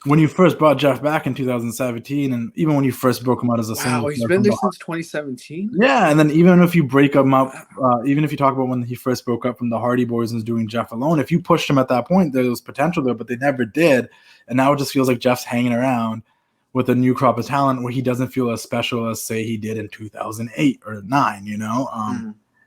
Speaker 1: When you first brought Jeff back in 2017, and even when you first broke him out as a single,
Speaker 3: he's been there since 2017.
Speaker 1: Yeah, and then even if you break him up, even if you talk about when he first broke up from the Hardy Boys and was doing Jeff alone, if you pushed him at that point, there was potential there, but they never did. And now it just feels like Jeff's hanging around with a new crop of talent where he doesn't feel as special as, say, he did in 2008 or 9,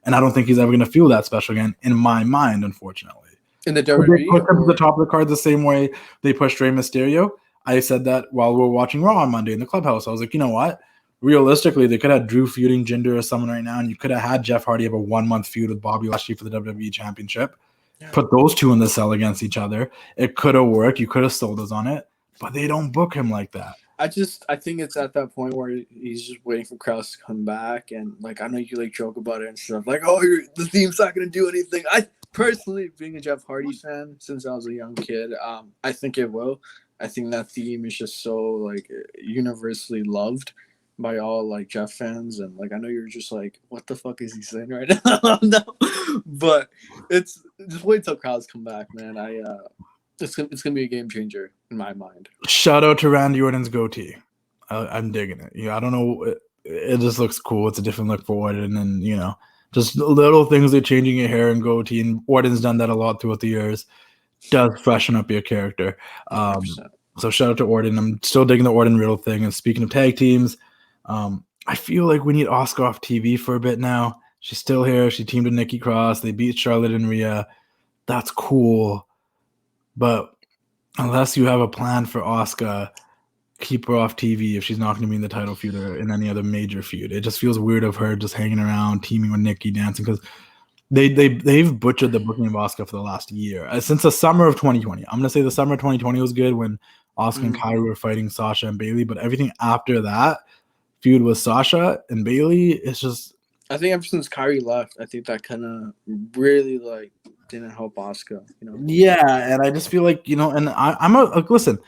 Speaker 1: And I don't think he's ever going to feel that special again, in my mind, unfortunately.
Speaker 3: In the WWE?
Speaker 1: They put him to the top of the card the same way they pushed Rey Mysterio. I said that while we were watching Raw on Monday in the clubhouse. I was like, you know what? Realistically, they could have Drew feuding Jinder or someone right now, and you could have had Jeff Hardy have a 1-month feud with Bobby Lashley for the WWE Championship. Yeah. Put those two in the cell against each other. It could have worked. You could have sold us on it, but they don't book him like that.
Speaker 3: I think it's at that point where he's just waiting for Krause to come back, and like I know you like joke about it and stuff, like the theme's not gonna do anything. I personally, being a Jeff Hardy fan since I was a young kid, I think it will. I think that theme is just so like universally loved by all like Jeff fans, and like I know you're just like, what the fuck is he saying right now? No, but it's just wait till Krause come back, man. It's gonna be a game changer in my mind.
Speaker 1: Shout out to Randy Orton's goatee. I'm digging it. I don't know. It just looks cool. It's a different look for Orton, and just little things like changing your hair and goatee. And Orton's done that a lot throughout the years. Does freshen up your character. So shout out to Orton. I'm still digging the Orton Riddle thing. And speaking of tag teams, I feel like we need Asuka off TV for a bit now. She's still here. She teamed with Nikki Cross. They beat Charlotte and Rhea. That's cool. But unless you have a plan for Asuka, keep her off TV if she's not going to be in the title feud or in any other major feud. It just feels weird of her just hanging around, teaming with Nikki, dancing, because they've butchered the booking of Asuka for the last year. Since the summer of 2020. I'm going to say the summer of 2020 was good when Asuka and Kairi were fighting Sasha and Bayley, but everything after that feud with Sasha and Bayley, it's just
Speaker 3: I think ever since Kyrie left, I think that kind of really like didn't help Asuka.
Speaker 1: Yeah, and I just feel like and I'm listen.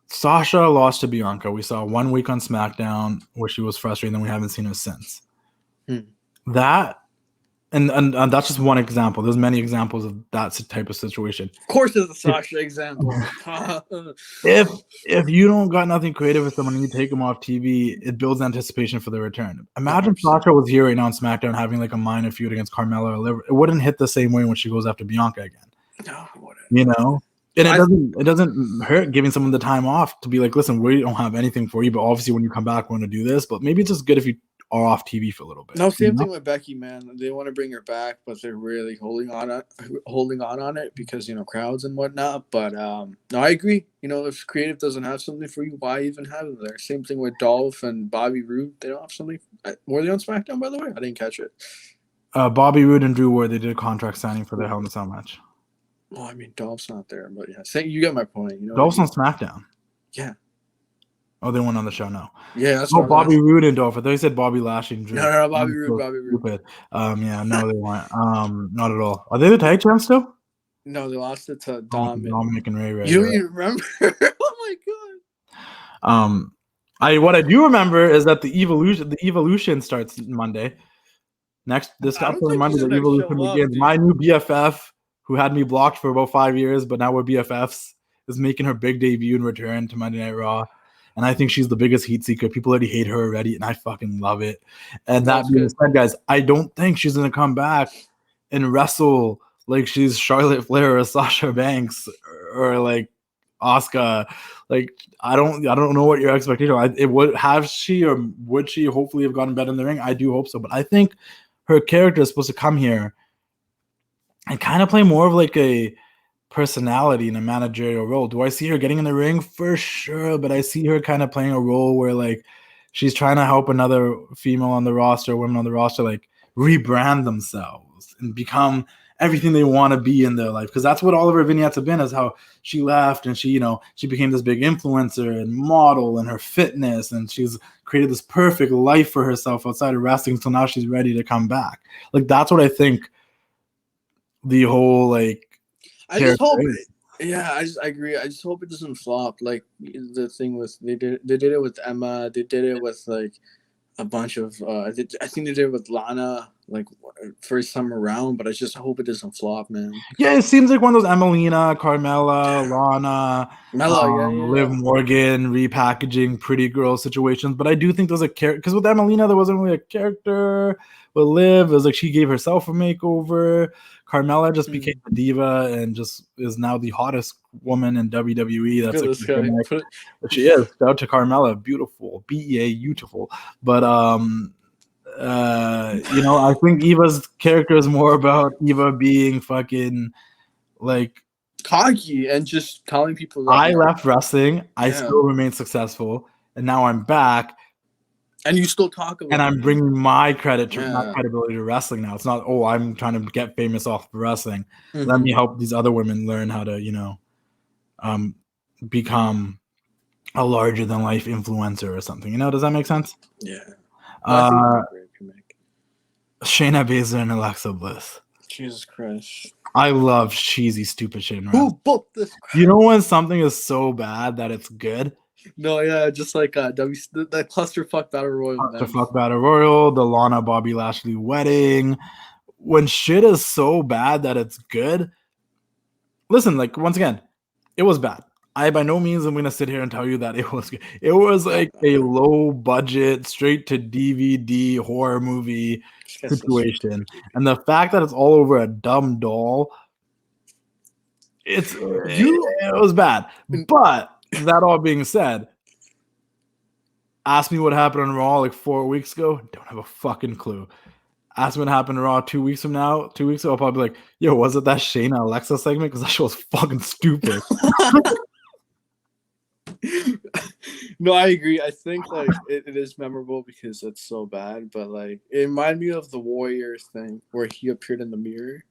Speaker 1: Sasha lost to Bianca. We saw 1 week on SmackDown where she was frustrated, and then we haven't seen her since. That. And that's just one example. There's many examples of that type of situation.
Speaker 3: Of course, there's a Sasha example.
Speaker 1: If you don't got nothing creative with them and you take them off TV, it builds anticipation for the return. Imagine 100%. Sasha was here right now on SmackDown having like a minor feud against Carmella. It wouldn't hit the same way when she goes after Bianca again. No, it wouldn't. And it doesn't hurt giving someone the time off to be like, listen, we don't have anything for you, but obviously when you come back, we're going to do this. But maybe it's just good if you are off TV for a little bit.
Speaker 3: No, same thing with Becky, man. They want to bring her back, but they're really holding on it because crowds and whatnot. But no, I agree. If creative doesn't have something for you, why even have them there? Same thing with Dolph and Bobby Roode. They don't have something. Were they on SmackDown, by the way? I didn't catch it.
Speaker 1: Bobby Roode and Drew Ward, they did a contract signing for their Hell in a Cell match.
Speaker 3: Well, I mean, Dolph's not there, but yeah, you get my point.
Speaker 1: Dolph's on SmackDown.
Speaker 3: Yeah.
Speaker 1: Oh, they went on the show now.
Speaker 3: Yeah, that's
Speaker 1: Bobby Roode and Dolph. I thought you said Bobby Lashley and Drew.
Speaker 3: No, Bobby Roode.
Speaker 1: Stupid. Yeah, no, they weren't. Not at all. Are they the tag champs still?
Speaker 3: No, they lost it to Dominic
Speaker 1: and Ray.
Speaker 3: You don't even remember? Oh
Speaker 1: my god. What I do remember is that the evolution starts Monday. This upcoming Monday, the evolution begins. My new BFF, who had me blocked for about 5 years, but now we're BFFs, is making her big debut and return to Monday Night Raw. And I think she's the biggest heat seeker. People already hate her already, and I fucking love it. And that being said, guys, I don't think she's gonna come back and wrestle like she's Charlotte Flair or Sasha Banks or like Asuka. Like I don't know what your expectation. Would she hopefully have gotten better in the ring? I do hope so, but I think her character is supposed to come here and kind of play more of like a personality in a managerial role. Do I see her getting in the ring? For sure, but I see her kind of playing a role where like she's trying to help another female on the roster, women on the roster, like rebrand themselves and become everything they want to be in their life. Because that's what all of her vignettes have been, is how she left and she became this big influencer and model and her fitness, and she's created this perfect life for herself outside of wrestling. So now she's ready to come back. Like that's what I think the whole like
Speaker 3: I just hope I agree. I just hope it doesn't flop. Like the thing with they did it with Emma. They did it with like a bunch of. I think they did it with Lana like first time around. But I just hope it doesn't flop, man.
Speaker 1: Yeah, it seems like one of those Emelina, Carmella, Lana, Liv Morgan repackaging pretty girl situations. But I do think there's a character, because with Emelina there wasn't really a character. With Liv, it was like she gave herself a makeover. Carmella just became a diva and just is now the hottest woman in WWE. That's but she is. Shout out to Carmella, beautiful, beautiful. But I think Eva's character is more about Eva being fucking like
Speaker 3: cocky and just telling people.
Speaker 1: I left wrestling. I still remain successful, and now I'm back.
Speaker 3: And you still talk about
Speaker 1: it. And I'm bringing my credibility to wrestling now. It's not, I'm trying to get famous off of wrestling. Mm-hmm. Let me help these other women learn how to, become a larger than life influencer or something. Does that make sense?
Speaker 3: Yeah.
Speaker 1: Shayna Baszler and Alexa Bliss.
Speaker 3: Jesus Christ.
Speaker 1: I love cheesy, stupid Shayna.
Speaker 3: Who booked this crap?
Speaker 1: When something is so bad that it's good?
Speaker 3: No, yeah, just like the clusterfuck battle royal.
Speaker 1: The Lana Bobby Lashley wedding. When shit is so bad that it's good. Listen, like once again, it was bad. I by no means am gonna sit here and tell you that it was good. It was like a low budget, straight to DVD horror movie situation, and the fact that it's all over a dumb doll, it was bad, but. That all being said, ask me what happened on Raw like 4 weeks ago. Don't have a fucking clue. Ask me what happened on Raw 2 weeks from now. 2 weeks ago, I'll probably be like, yo, was it that Shayna Alexa segment? Because that show was fucking stupid.
Speaker 3: No, I agree. I think like it is memorable because it's so bad. But like it reminded me of the Warriors thing where he appeared in the mirror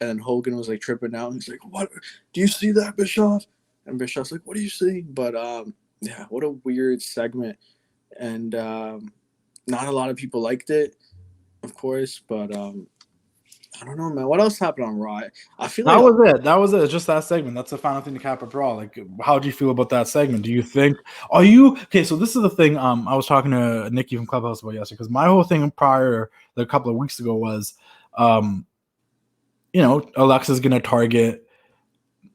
Speaker 3: and Hogan was like tripping out. And he's like, what? Do you see that, Bischoff? And Bischoff's like, what do you see? But, what a weird segment. And not a lot of people liked it. of course, but I don't know, man. What else happened on Raw? I feel
Speaker 1: that
Speaker 3: like
Speaker 1: was it. That was it. It's just that segment. That's the final thing to cap up Raw. Like, how do you feel about that segment? Do you think? Are you okay? So this is the thing. I was talking to Nikki from Clubhouse about yesterday because my whole thing prior, like a couple of weeks ago, was, Alexa's gonna target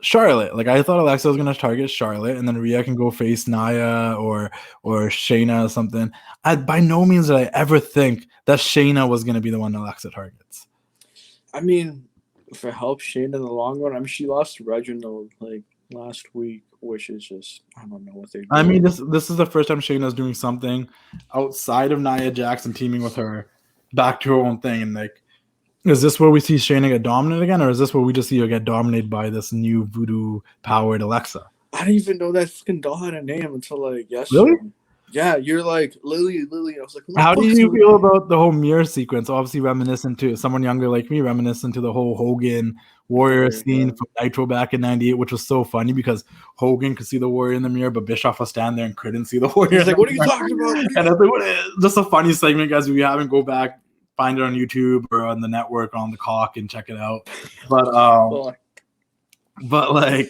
Speaker 1: Charlotte. Like I thought Alexa was gonna target Charlotte, and then Rhea can go face Nia or Shayna or something. By no means did I ever think that Shayna was gonna be the one Alexa targets.
Speaker 3: I mean, if it helps Shayna in the long run, I mean, she lost to Reginald like last week, which is just I don't know what they're doing.
Speaker 1: I mean, this is the first time Shayna's doing something outside of Nia Jackson teaming with her, back to her own thing. And like, is this where we see Shayna get dominant again, or is this where we just see her get dominated by this new voodoo powered Alexa?
Speaker 3: I didn't even know that fucking doll had a name until like yesterday.
Speaker 1: Really?
Speaker 3: Yeah, you're like Lily. I was like,
Speaker 1: how do you feel about the whole mirror sequence? Obviously, reminiscent to someone younger like me, reminiscent to the whole Hogan Warrior scene from Nitro back in '98, which was so funny because Hogan could see the Warrior in the mirror, but Bischoff was standing there and couldn't see the Warrior.
Speaker 3: He's like, "What are you talking about?"
Speaker 1: And I was like, just a funny segment, guys. If you haven't, go back, find it on YouTube or on the network or on the Cock and check it out. But like.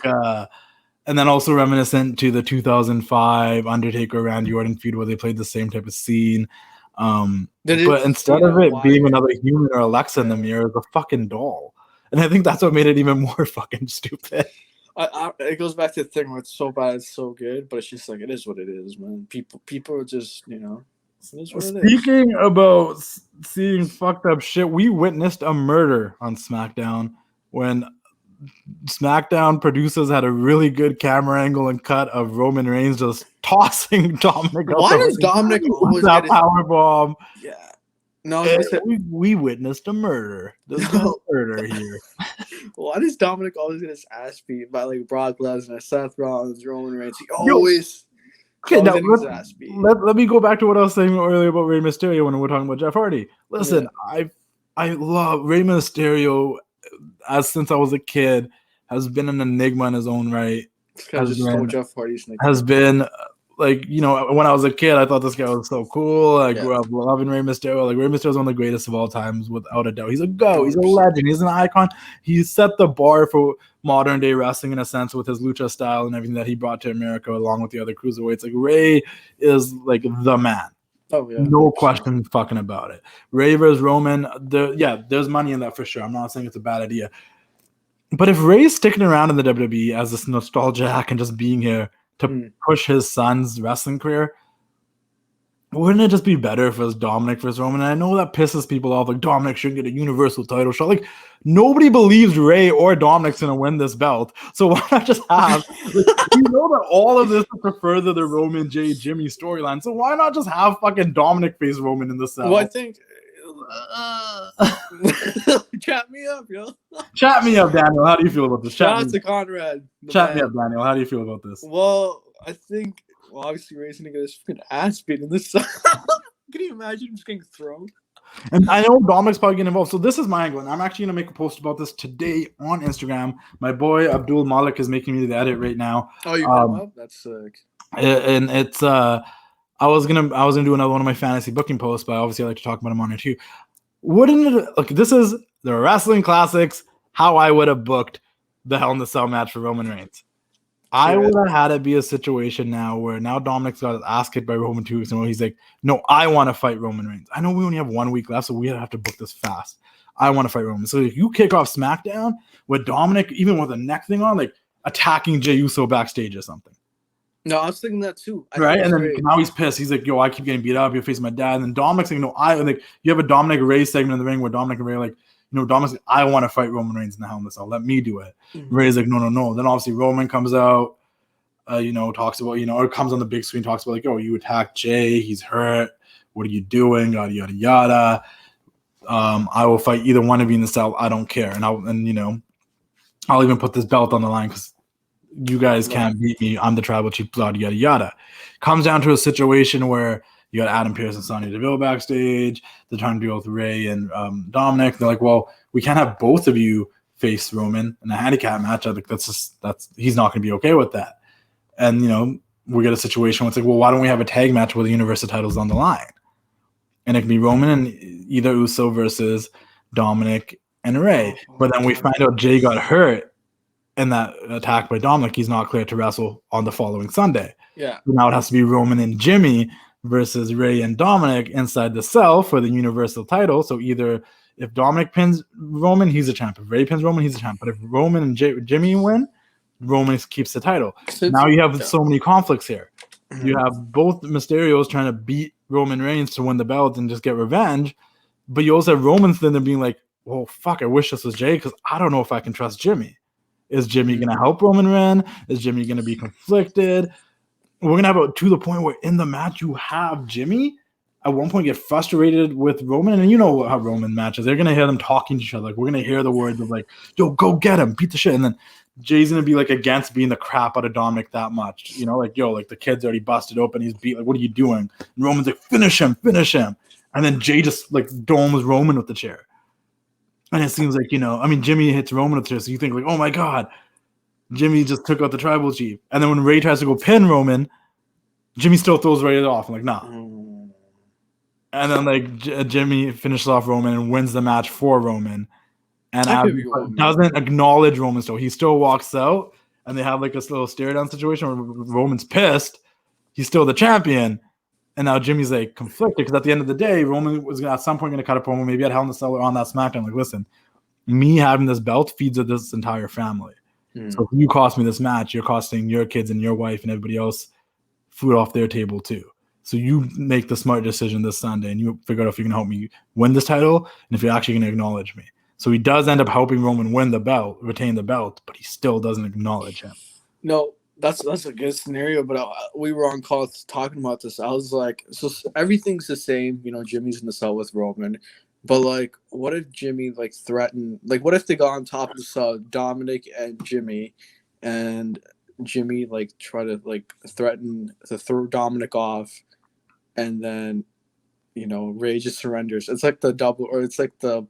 Speaker 1: And then also reminiscent to the 2005 Undertaker Randy Orton feud where they played the same type of scene. But instead of it being another human or Alexa in the mirror, it's a fucking doll. And I think that's what made it even more fucking stupid.
Speaker 3: It goes back to the thing where it's so bad, it's so good, but it's just like, it is what it is, man. People are just, it is what it is.
Speaker 1: Speaking about seeing fucked up shit, we witnessed a murder on SmackDown when SmackDown producers had a really good camera angle and cut of Roman Reigns just tossing Dominic.
Speaker 3: Why does Dominic always
Speaker 1: that
Speaker 3: get
Speaker 1: power bomb?
Speaker 3: Yeah, no,
Speaker 1: we witnessed a murder. There's a murder here.
Speaker 3: Why does Dominic always get his ass beat by like Brock Lesnar, Seth Rollins, Roman Reigns? He always.
Speaker 1: Okay, now let me go back to what I was saying earlier about Rey Mysterio when we were talking about Jeff Hardy. Listen, I love Rey Mysterio. Since I was a kid, has been an enigma in his own right.
Speaker 3: Jeff Hardy's
Speaker 1: has been like, when I was a kid, I thought this guy was so cool. I grew up loving Rey Mysterio. Like, Rey Mysterio is one of the greatest of all times, without a doubt. He's a GOAT. He's a legend. He's an icon. He set the bar for modern day wrestling in a sense with his lucha style and everything that he brought to America along with the other cruiserweights. Like, Rey is like the man.
Speaker 3: Oh yeah,
Speaker 1: no question fucking about it. Rey versus Roman, there's money in that for sure. I'm not saying it's a bad idea, but if Rey's sticking around in the WWE as this nostalgia hack and just being here to push his son's wrestling career, wouldn't it just be better if it was Dominic versus Roman? And I know that pisses people off. Like, Dominic shouldn't get a Universal title shot. Like, nobody believes Rey or Dominic's gonna win this belt. So why not just have? That all of this is to further the Roman J Jimmy storyline. So why not just have fucking Dominic face Roman in the cell?
Speaker 3: Well, I think. Chat me up, yo.
Speaker 1: Chat me up, Daniel. How do you feel about this?
Speaker 3: Shout out to Conrad.
Speaker 1: Chat me up, Daniel. How do you feel about this?
Speaker 3: Well, I think. Well, obviously, Rey's gonna get his fucking ass beat in this. Can you imagine him just getting thrown?
Speaker 1: And I know Dominic's probably getting involved. So this is my angle, and I'm actually gonna make a post about this today on Instagram. My boy Abdul Malik is making me the edit right now.
Speaker 3: Oh, you hit him up? That's sick.
Speaker 1: And it's I was gonna do another one of my fantasy booking posts, but obviously I like to talk about them on it too. Wouldn't it? Look, this is the Wrestling Classics. How I would have booked the Hell in the Cell match for Roman Reigns. I would have had it be a situation now where Dominic's got his ass kicked by Roman 2 weeks in a row. He's like, no, I want to fight Roman Reigns. I know we only have 1 week left, so we have to book this fast. I want to fight Roman. So if you kick off SmackDown with Dominic, even with a neck thing on, like attacking Jey Uso backstage or something.
Speaker 3: No, I was thinking that too.
Speaker 1: Right? And then now he's pissed. He's like, yo, I keep getting beat up. You're facing my dad. And then Dominic's like, no, you have a Dominic Rey segment in the ring where Dominic and Rey are like, Dominic's like, I want to fight Roman Reigns in the Hell in the Cell. Let me do it. Mm-hmm. Rey's like, no. Then obviously Roman comes out. Talks about, or comes on the big screen, talks about like, oh, you attacked Jay, he's hurt, what are you doing, yada, yada, yada. I will fight either one of you in the cell, I don't care. And I'll even put this belt on the line because you guys can't beat me, I'm the tribal chief, yada, yada, yada. Comes down to a situation where you got Adam Pearce and Sonya Deville backstage, they're trying to deal with Rey and Dominic. They're like, well, we can't have both of you face Roman in a handicap match. I think that's he's not going to be okay with that. And, we get a situation where it's like, well, why don't we have a tag match where the Universal title's on the line? and it can be Roman and either Uso versus Dominic and Ray. But then we find out Jay got hurt in that attack by Dominic. He's not cleared to wrestle on the following Sunday.
Speaker 3: Yeah.
Speaker 1: So now it has to be Roman and Jimmy versus Ray and Dominic inside the cell for the Universal title. So either if Dominic pins Roman, he's a champ. If Ray pins Roman, he's a champ. But if Roman and Jimmy win, Roman keeps the title. Now you have so many conflicts here. You have both Mysterios trying to beat Roman Reigns to win the belt and just get revenge. But you also have Roman then being like, well, fuck, I wish this was Jay because I don't know if I can trust Jimmy. Is Jimmy going to help Roman win? Is Jimmy going to be conflicted? We're going to have to the point where in the match you have Jimmy at one point get frustrated with Roman. And you know how Roman matches. They're going to hear them talking to each other. Like, we're going to hear the words of like, yo, go get him, beat the shit. And then Jay's going to be like against being the crap out of Dominic that much. You know, like, yo, like the kid's already busted open. He's beat. Like, what are you doing? And Roman's like, finish him. And then Jay just like domes Roman with the chair. And it seems like, you know, I mean, Jimmy hits Roman with the chair. So you think like, oh my God, Jimmy just took out the tribal chief. And then when Ray tries to go pin Roman, Jimmy still throws Ray off. I'm like, nah. And then like Jimmy finishes off Roman and wins the match for Roman. And doesn't acknowledge Roman still. He still walks out and they have like this little stare down situation where Roman's pissed. He's still the champion. And now Jimmy's like conflicted because at the end of the day, Roman was at some point going to cut a promo, maybe at Hell in a Cell or on that SmackDown. Like, listen, me having this belt feeds this entire family. So if you cost me this match, you're costing your kids and your wife and everybody else food off their table too. So you make the smart decision this Sunday and you figure out if you can help me win this title and if you're actually going to acknowledge me. So he does end up helping Roman win the belt, retain the belt, but he still doesn't acknowledge him.
Speaker 3: No. That's a good scenario, but we were on call talking about this. I was like, so everything's the same, you know, Jimmy's in the cell with Roman, but like, what if Jimmy like threatened, like what if they got on top of the cell, Dominic and Jimmy, and Jimmy like try to like threaten to throw Dominic off, and then, you know, Ray just surrenders. It's like the double, or it's like the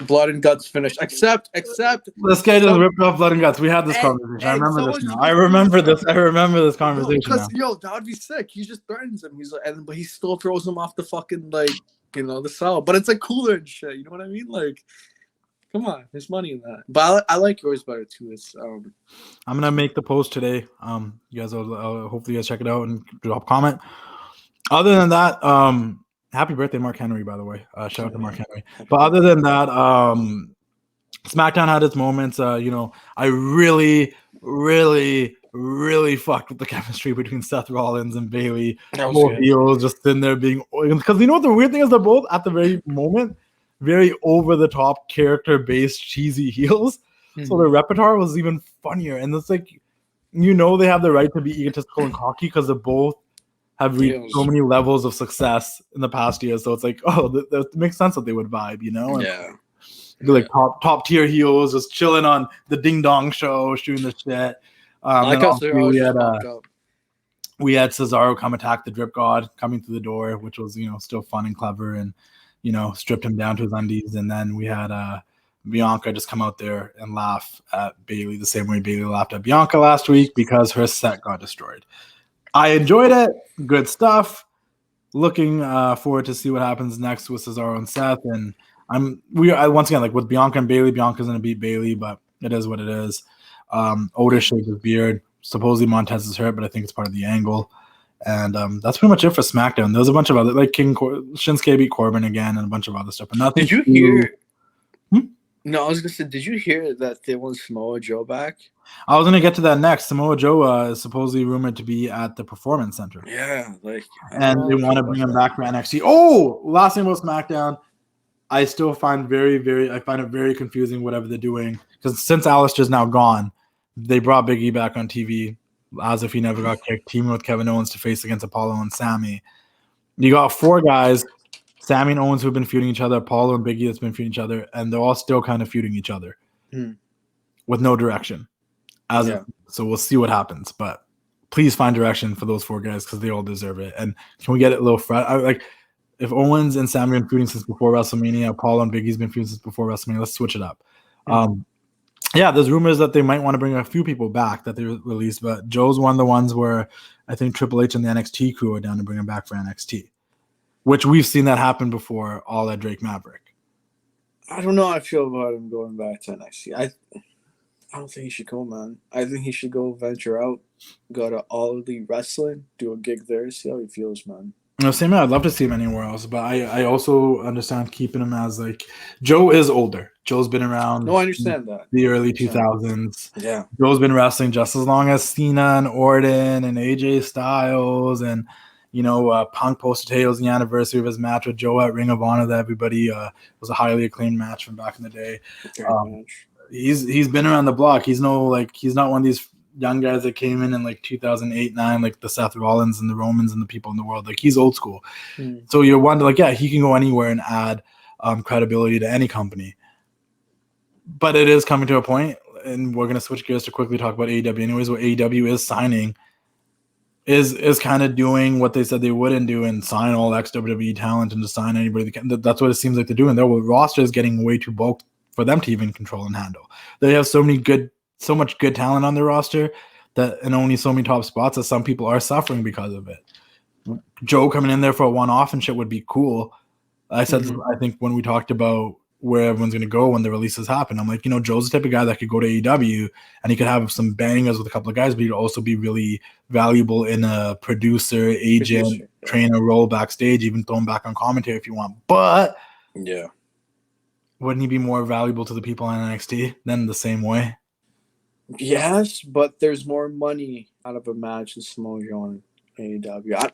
Speaker 3: blood and guts finish. Except this
Speaker 1: guy just ripped off blood and guts. We had this conversation. I remember this now. I remember this conversation.
Speaker 3: Because that would be sick. He just threatens him. He's like, but he still throws him off the fucking like, you know, the cell. But it's like cooler and shit. You know what I mean? Like, come on, there's money in that. But I like yours better too. It's I'm
Speaker 1: gonna make the post today. You guys will hopefully you guys check it out and drop a comment. Other than that, happy birthday, Mark Henry, by the way. Shout out to Mark Henry. But other than that, SmackDown had its moments. You know, I really fucked with the chemistry between Seth Rollins and Bayley. Both heels just sitting there being, because you know what the weird thing is, they're both at the very moment very over-the-top character-based cheesy heels. So their repertoire was even funnier. And it's like, you know, they have the right to be egotistical and cocky because they both have reached so many levels of success in the past years. So it's like, oh, that makes sense that they would vibe, you know? And like top tier heels just chilling on the Ding Dong show, shooting the shit. We had Cesaro come attack the Drip God coming through the door, which was, you know, still fun and clever, and, you know, stripped him down to his undies. And then we had Bianca just come out there and laugh at Bayley the same way Bayley laughed at Bianca last week because her set got destroyed. I enjoyed it. Good stuff. Looking forward to see what happens next with Cesaro and Seth. And once again, like with Bianca and Bayley, Bianca's going to beat Bayley, but it is what it is. Otis shaved his beard. Supposedly Montez is hurt, but I think it's part of the angle. And that's pretty much it for SmackDown. There's a bunch of other, like Shinsuke beat Corbin again and a bunch of other stuff. But nothing.
Speaker 3: Did you hear? No, I was going to say, did you hear that they want Samoa Joe back?
Speaker 1: I was going to get to that next. Samoa Joe is supposedly rumored to be at the Performance Center.
Speaker 3: Yeah,
Speaker 1: and they want to bring him back for NXT. Oh, last thing about SmackDown, I still find I find it very confusing whatever they're doing, because since Alistair's now gone, they brought Big E back on TV as if he never got kicked, teaming with Kevin Owens to face against Apollo and Sammy. You got 4 guys, Sammy and Owens, who've been feuding each other, Apollo and Big E that's been feuding each other, and they're all still kind of feuding each other with no direction. So we'll see what happens, but please find direction for those 4 guys because they all deserve it. And can we get it a little fresh? Like, if Owens and Sammy have been feuding since before WrestleMania, Apollo and Big E's been feuding since before WrestleMania, let's switch it up. There's rumors that they might want to bring a few people back that they released, but Joe's one of the ones where I think Triple H and the NXT crew are down to bring him back for NXT. which we've seen that happen before, all at Drake Maverick.
Speaker 3: I don't know how I feel about him going back to NXT. I don't think he should go, man. I think he should go venture out, go to All Elite Wrestling, do a gig there, see how he feels, man.
Speaker 1: No, same. I'd love to see him anywhere else, but I also understand keeping him as like Joe is older. Joe's been around.
Speaker 3: No, I understand that.
Speaker 1: The early 2000s.
Speaker 3: Yeah.
Speaker 1: Joe's been wrestling just as long as Cena and Orton and AJ Styles and Punk posted tales the anniversary of his match with Joe at Ring of Honor that everybody was a highly acclaimed match from back in the day. He's been around the block. He's not one of these young guys that came in like 2008, 9, like the Seth Rollins and the Romans and the people in the world. Like he's old school. So you're wondering, like, yeah, he can go anywhere and add credibility to any company. But it is coming to a point, and we're gonna switch gears to quickly talk about AEW anyways, where AEW is signing is kind of doing what they said they wouldn't do and sign all ex-WWE talent and to sign anybody they can. That's what it seems like they're doing. Their roster is getting way too bulked for them to even control and handle. They have so much good talent on their roster and only so many top spots that some people are suffering because of it. Joe coming in there for a one-off and shit would be cool. I said, I think when we talked about where everyone's going to go when the releases happen, I'm like, Joe's the type of guy that could go to AEW and he could have some bangers with a couple of guys, but he'd also be really valuable in a producer, agent, trainer role backstage, even throw him back on commentary if you want. But
Speaker 3: yeah,
Speaker 1: wouldn't he be more valuable to the people on NXT than the same way?
Speaker 3: Yes, but there's more money out of a match than Samoa Joe and AEW.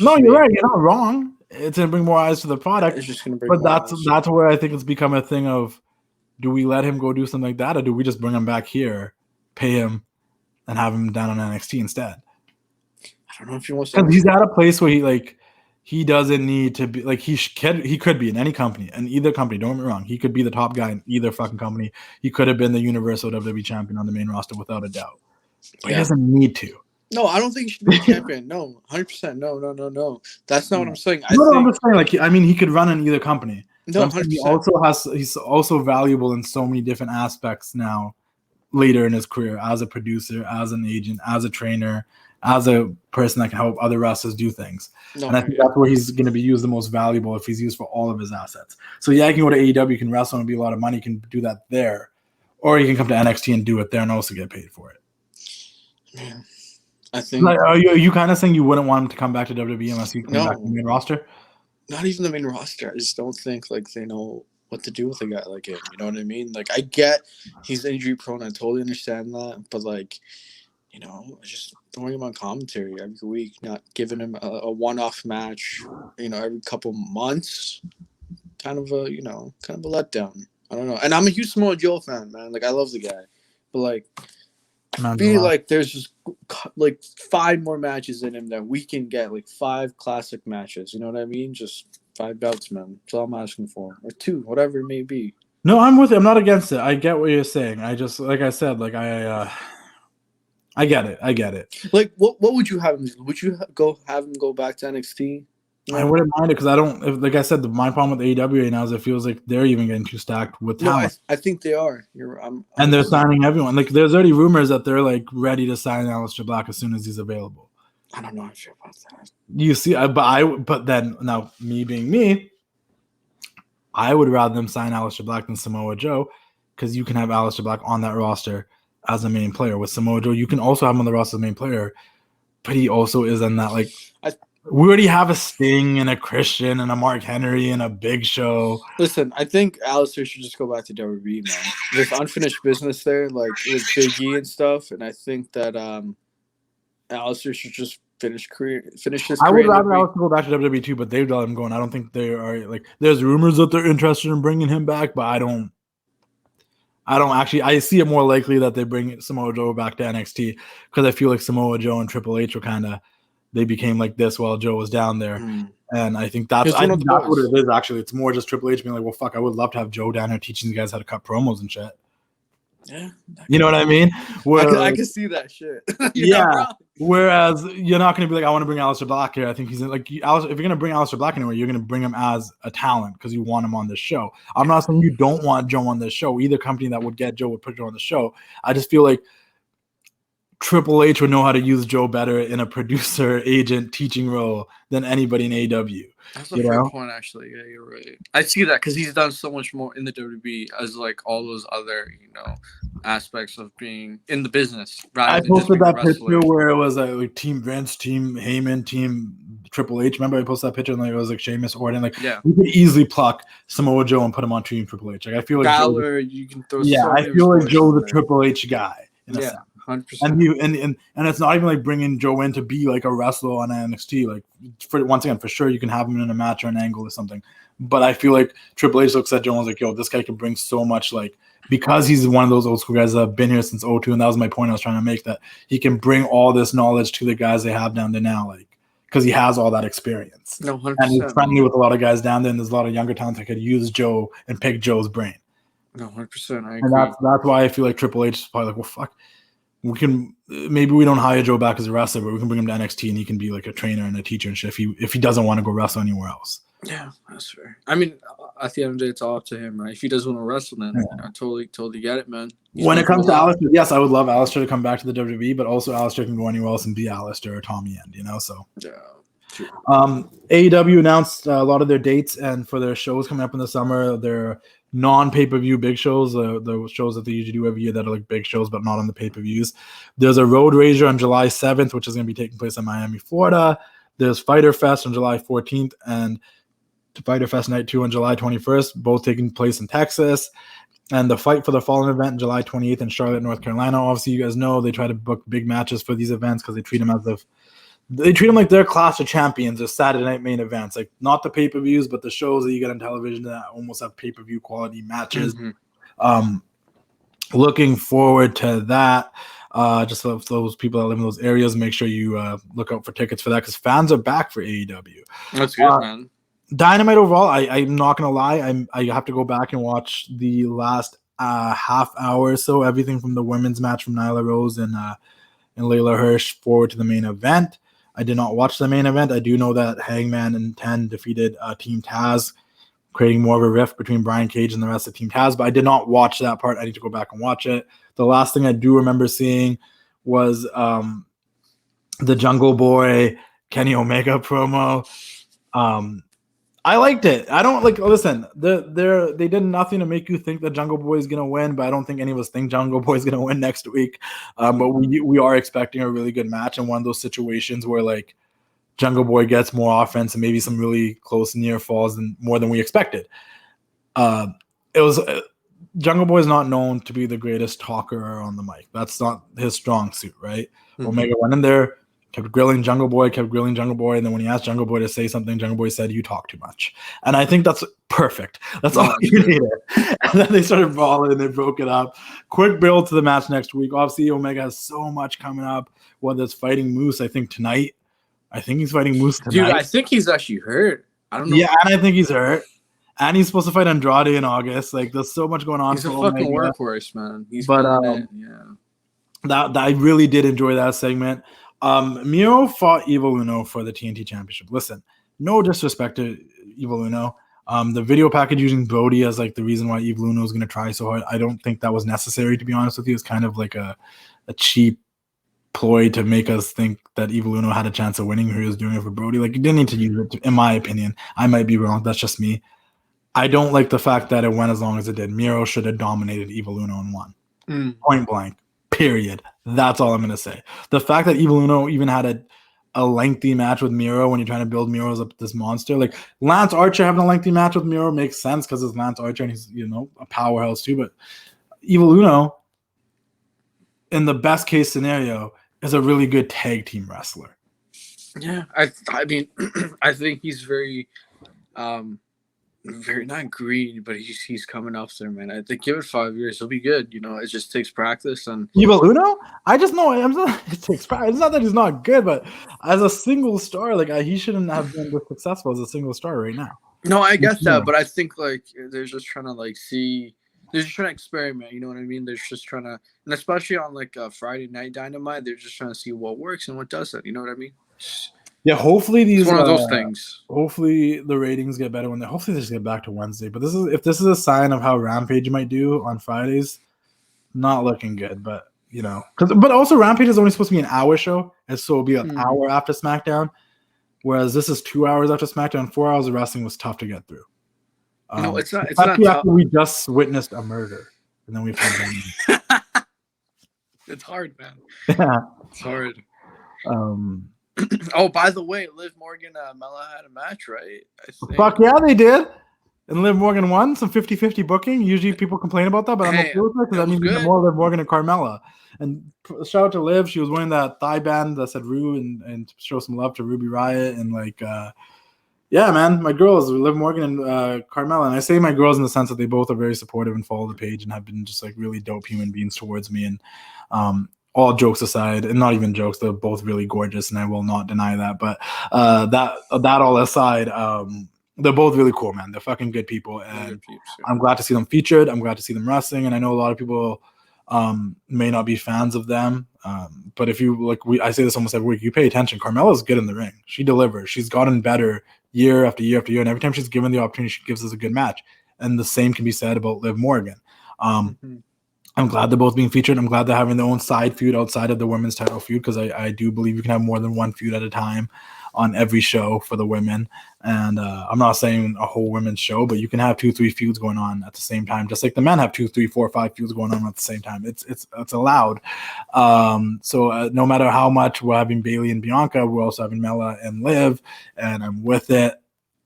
Speaker 1: No, you're right. You're not wrong. It's going to bring more eyes to the product.
Speaker 3: It's just going to bring
Speaker 1: more eyes. That's where I think it's become a thing of, do we let him go do something like that, or do we just bring him back here, pay him, and have him down on NXT instead?
Speaker 3: I don't know if he wants to.
Speaker 1: Because he's at a place where he doesn't need to be, like, he could be in any company, in either company. Don't get me wrong. He could be the top guy in either fucking company. He could have been the Universal WWE champion on the main roster without a doubt. But he doesn't need to.
Speaker 3: No, I don't think he should be a champion. No, 100%. No. That's not what I'm saying.
Speaker 1: I'm just saying, he could run in either company.
Speaker 3: No,
Speaker 1: he's also valuable in so many different aspects now, later in his career, as a producer, as an agent, as a trainer, as a person that can help other wrestlers do things. And I think that's where he's going to be used the most valuable, if he's used for all of his assets. So yeah, he can go to AEW, can wrestle and be a lot of money, can do that there. Or he can come to NXT and do it there and also get paid for it.
Speaker 3: Yeah. I think.
Speaker 1: Are you kind of saying you wouldn't want him to come back to WWE unless he comes back to the main roster?
Speaker 3: Not even the main roster. I just don't think they know what to do with a guy like him. You know what I mean? I get he's injury prone. I totally understand that. But just throwing him on commentary every week, not giving him a one-off match, every couple months, kind of a letdown. I don't know. And I'm a huge Samoa Joe fan, man. I love the guy, but I feel like there's just 5 more matches in him that we can get, 5 classic matches. You know what I mean? Just 5 belts, man. That's all I'm asking for, or 2, whatever it may be.
Speaker 1: No, I'm with you. I'm not against it. I get what you're saying. I just, like I said, I get it.
Speaker 3: What would you have him do? Would you have him go back to NXT?
Speaker 1: I wouldn't mind it because I don't. Like I said, my problem with AEW right now is it feels like they're even getting too stacked with talent.
Speaker 3: I think they are.
Speaker 1: And they're signing everyone. There's already rumors that they're ready to sign Aleister Black as soon as he's available.
Speaker 3: I don't know how I feel about that.
Speaker 1: You see, but then now me being me, I would rather them sign Aleister Black than Samoa Joe, because you can have Aleister Black on that roster as a main player. With Samoa Joe, you can also have him on the roster as a main player, but he also is in that we already have a Sting and a Christian and a Mark Henry and a Big Show.
Speaker 3: Listen, I think Aleister should just go back to WWE, man. There's unfinished business there, with Big E and stuff, and I think that Aleister should just finish his career. I
Speaker 1: would rather Aleister go back to WWE too, but they've let him go, and I don't think they are there's rumors that they're interested in bringing him back, but I don't actually. I see it more likely that they bring Samoa Joe back to NXT, because I feel like Samoa Joe and Triple H were they became like this while Joe was down there. And I think that's what it is, actually. It's more just Triple H being like, well, fuck, I would love to have Joe down here teaching these guys how to cut promos and shit.
Speaker 3: Yeah.
Speaker 1: You know what I mean?
Speaker 3: I can see that shit.
Speaker 1: Yeah. Whereas you're not going to be like, I want to bring Aleister Black here. I think he's if you're going to bring Aleister Black anywhere, you're going to bring him as a talent because you want him on this show. I'm not saying you don't want Joe on this show. Either company that would get Joe would put Joe on the show. I just feel like Triple H would know how to use Joe better in a producer, agent, teaching role than anybody in AEW.
Speaker 2: That's a fair point, actually. Yeah, you're right. I see that because he's done so much more in the WWE as like all those other, aspects of being in the business.
Speaker 1: I posted that picture where it was like Team Vince, Team Heyman, Team Triple H. Remember I posted that picture and like it was like Sheamus, Orton. Like we could easily pluck Samoa Joe and put him on Team Triple H. Like I feel like
Speaker 2: Balor, you can throw.
Speaker 1: I feel like Joe's the Triple H guy. In a sense.
Speaker 2: 100%.
Speaker 1: And it's not even like bringing Joe in to be like a wrestler on NXT. Like for sure you can have him in a match or an angle or something. But I feel like Triple H looks at Joe and was like, yo, this guy can bring so much, like, because he's one of those old school guys that have been here since 02, and that was my point I was trying to make, that he can bring all this knowledge to the guys they have down there now, like, because he has all that experience.
Speaker 2: No, 100%.
Speaker 1: And he's friendly with a lot of guys down there, and there's a lot of younger talent that could use Joe and pick Joe's brain.
Speaker 2: No, 100%. I agree.
Speaker 1: And that's why I feel like Triple H is probably like, well, fuck. Maybe we don't hire Joe back as a wrestler, but we can bring him to NXT and he can be like a trainer and a teacher and shit if he doesn't want to go wrestle anywhere else.
Speaker 2: Yeah, that's fair. I mean, at the end of the day, it's all up to him, right? If he doesn't want to wrestle, then I totally get it, man.
Speaker 1: When it comes to Alistair, yes, I would love Alistair to come back to the WWE, but also Alistair can go anywhere else and be Alistair or Tommy End, So
Speaker 2: yeah. True.
Speaker 1: AEW announced a lot of their dates and for their shows coming up in the summer, their non-pay-per-view big shows, the shows that they usually do every year that are like big shows but not on the pay-per-views. There's a Road Rager on July 7th, which is going to be taking place in Miami, Florida. There's Fyter Fest on July 14th and Fyter Fest Night 2 on July 21st, both taking place in Texas. And the Fight for the Fallen event on July 28th in Charlotte, North Carolina. Obviously, you guys know they try to book big matches for these events because they treat them like their class of champions or Saturday night main events, like not the pay-per-views, but the shows that you get on television that almost have pay-per-view quality matches. Mm-hmm. Looking forward to that. Just for those people that live in those areas, make sure you look out for tickets for that because fans are back for AEW.
Speaker 2: That's good, man.
Speaker 1: Dynamite overall, I'm not gonna lie, I have to go back and watch the last half hour or so, everything from the women's match from Nyla Rose and Layla Hirsch forward to the main event. I did not watch the main event. I do know that Hangman and 10 defeated Team Taz, creating more of a rift between Brian Cage and the rest of Team Taz, but I did not watch that part. I need to go back and watch it. The last thing I do remember seeing was the Jungle Boy Kenny Omega promo. I liked it. I don't listen, they did nothing to make you think that Jungle Boy is going to win, but I don't think any of us think Jungle Boy is going to win next week. But we are expecting a really good match in one of those situations where like Jungle Boy gets more offense and maybe some really close near falls more than we expected. Jungle Boy is not known to be the greatest talker on the mic. That's not his strong suit, right? Mm-hmm. Omega went in there, kept grilling Jungle Boy, and then when he asked Jungle Boy to say something, Jungle Boy said, "You talk too much." And I think that's perfect. That's all you needed. And then they started brawling and they broke it up. Quick build to the match next week. Obviously, Omega has so much coming up, whether it's fighting Moose, I think tonight. I think he's fighting Moose tonight.
Speaker 2: Dude, I think he's actually hurt. I don't know.
Speaker 1: Yeah, and I think he's hurt. And he's supposed to fight Andrade in August. Like, there's so much going on.
Speaker 2: He's a fucking workhorse, man.
Speaker 1: That I really did enjoy that segment. Miro fought Evil Uno for the TNT Championship. Listen, no disrespect to Evil Uno. The video package using Brody as like the reason why Evil Uno is going to try so hard, I don't think that was necessary, to be honest with you. It's kind of like a cheap ploy to make us think that Evil Uno had a chance of winning. He was doing it for Brody. Like, you didn't need to use it, in my opinion. I might be wrong. That's just me. I don't like the fact that it went as long as it did. Miro should have dominated Evil Uno and won. Point blank. Period. That's all I'm going to say. The fact that Evil Uno even had a lengthy match with Miro when you're trying to build Miro as this monster. Like, Lance Archer having a lengthy match with Miro makes sense because it's Lance Archer and he's, a powerhouse too. But Evil Uno, in the best case scenario, is a really good tag team wrestler.
Speaker 2: Yeah. I mean, I think he's very not green, but he's coming up there, man. I think give it 5 years, he'll be good. It just takes practice. And
Speaker 1: Evil Uno, I just know it takes practice. It's not that he's not good, but as a single star, like he shouldn't have been this successful as a single star right now.
Speaker 2: No, I get that, but I think like they're just trying to they're just trying to experiment. You know what I mean? They're just trying to, and especially on like Friday Night Dynamite, they're just trying to see what works and what doesn't. You know what I mean?
Speaker 1: Yeah, hopefully
Speaker 2: it's one of those things.
Speaker 1: Hopefully the ratings get better hopefully they just get back to Wednesday. But if this is a sign of how Rampage might do on Fridays, not looking good. But but also Rampage is only supposed to be an hour show, and so it'll be an hour after SmackDown, whereas this is 2 hours after SmackDown. 4 hours of wrestling was tough to get through.
Speaker 3: No, it's not. It's not tough.
Speaker 1: We just witnessed a murder, and then we found
Speaker 3: It's hard, man.
Speaker 1: Yeah,
Speaker 3: it's hard. Oh, by the way, Liv Morgan, Mella had a match, right?
Speaker 1: Fuck yeah, they did. And Liv Morgan won some 50-50 booking. Usually people complain about that, but I'm okay with it because that means we get more Liv Morgan and Carmella. And shout out to Liv. She was wearing that thigh band that said Rue and show some love to Ruby Riott. And yeah, man, my girls, Liv Morgan and Carmella. And I say my girls in the sense that they both are very supportive and follow the page and have been just like really dope human beings towards me. And all jokes aside, and not even jokes, they're both really gorgeous, and I will not deny that. But that all aside, they're both really cool, man. They're fucking good people, and I'm glad to see them featured. I'm glad to see them wrestling, and I know a lot of people may not be fans of them, but if you I say this almost every week, you pay attention. Carmella's good in the ring. She delivers. She's gotten better year after year after year, and every time she's given the opportunity, she gives us a good match. And the same can be said about Liv Morgan. I'm glad they're both being featured. I'm glad they're having their own side feud outside of the women's title feud, because I do believe you can have more than one feud at a time on every show for the women. And I'm not saying a whole women's show, but you can have 2-3 feuds going on at the same time, just like the men have 2, 3, 4, 5 feuds going on at the same time. It's allowed. So no matter how much we're having Bayley and Bianca, we're also having Mella and Liv, and I'm with it.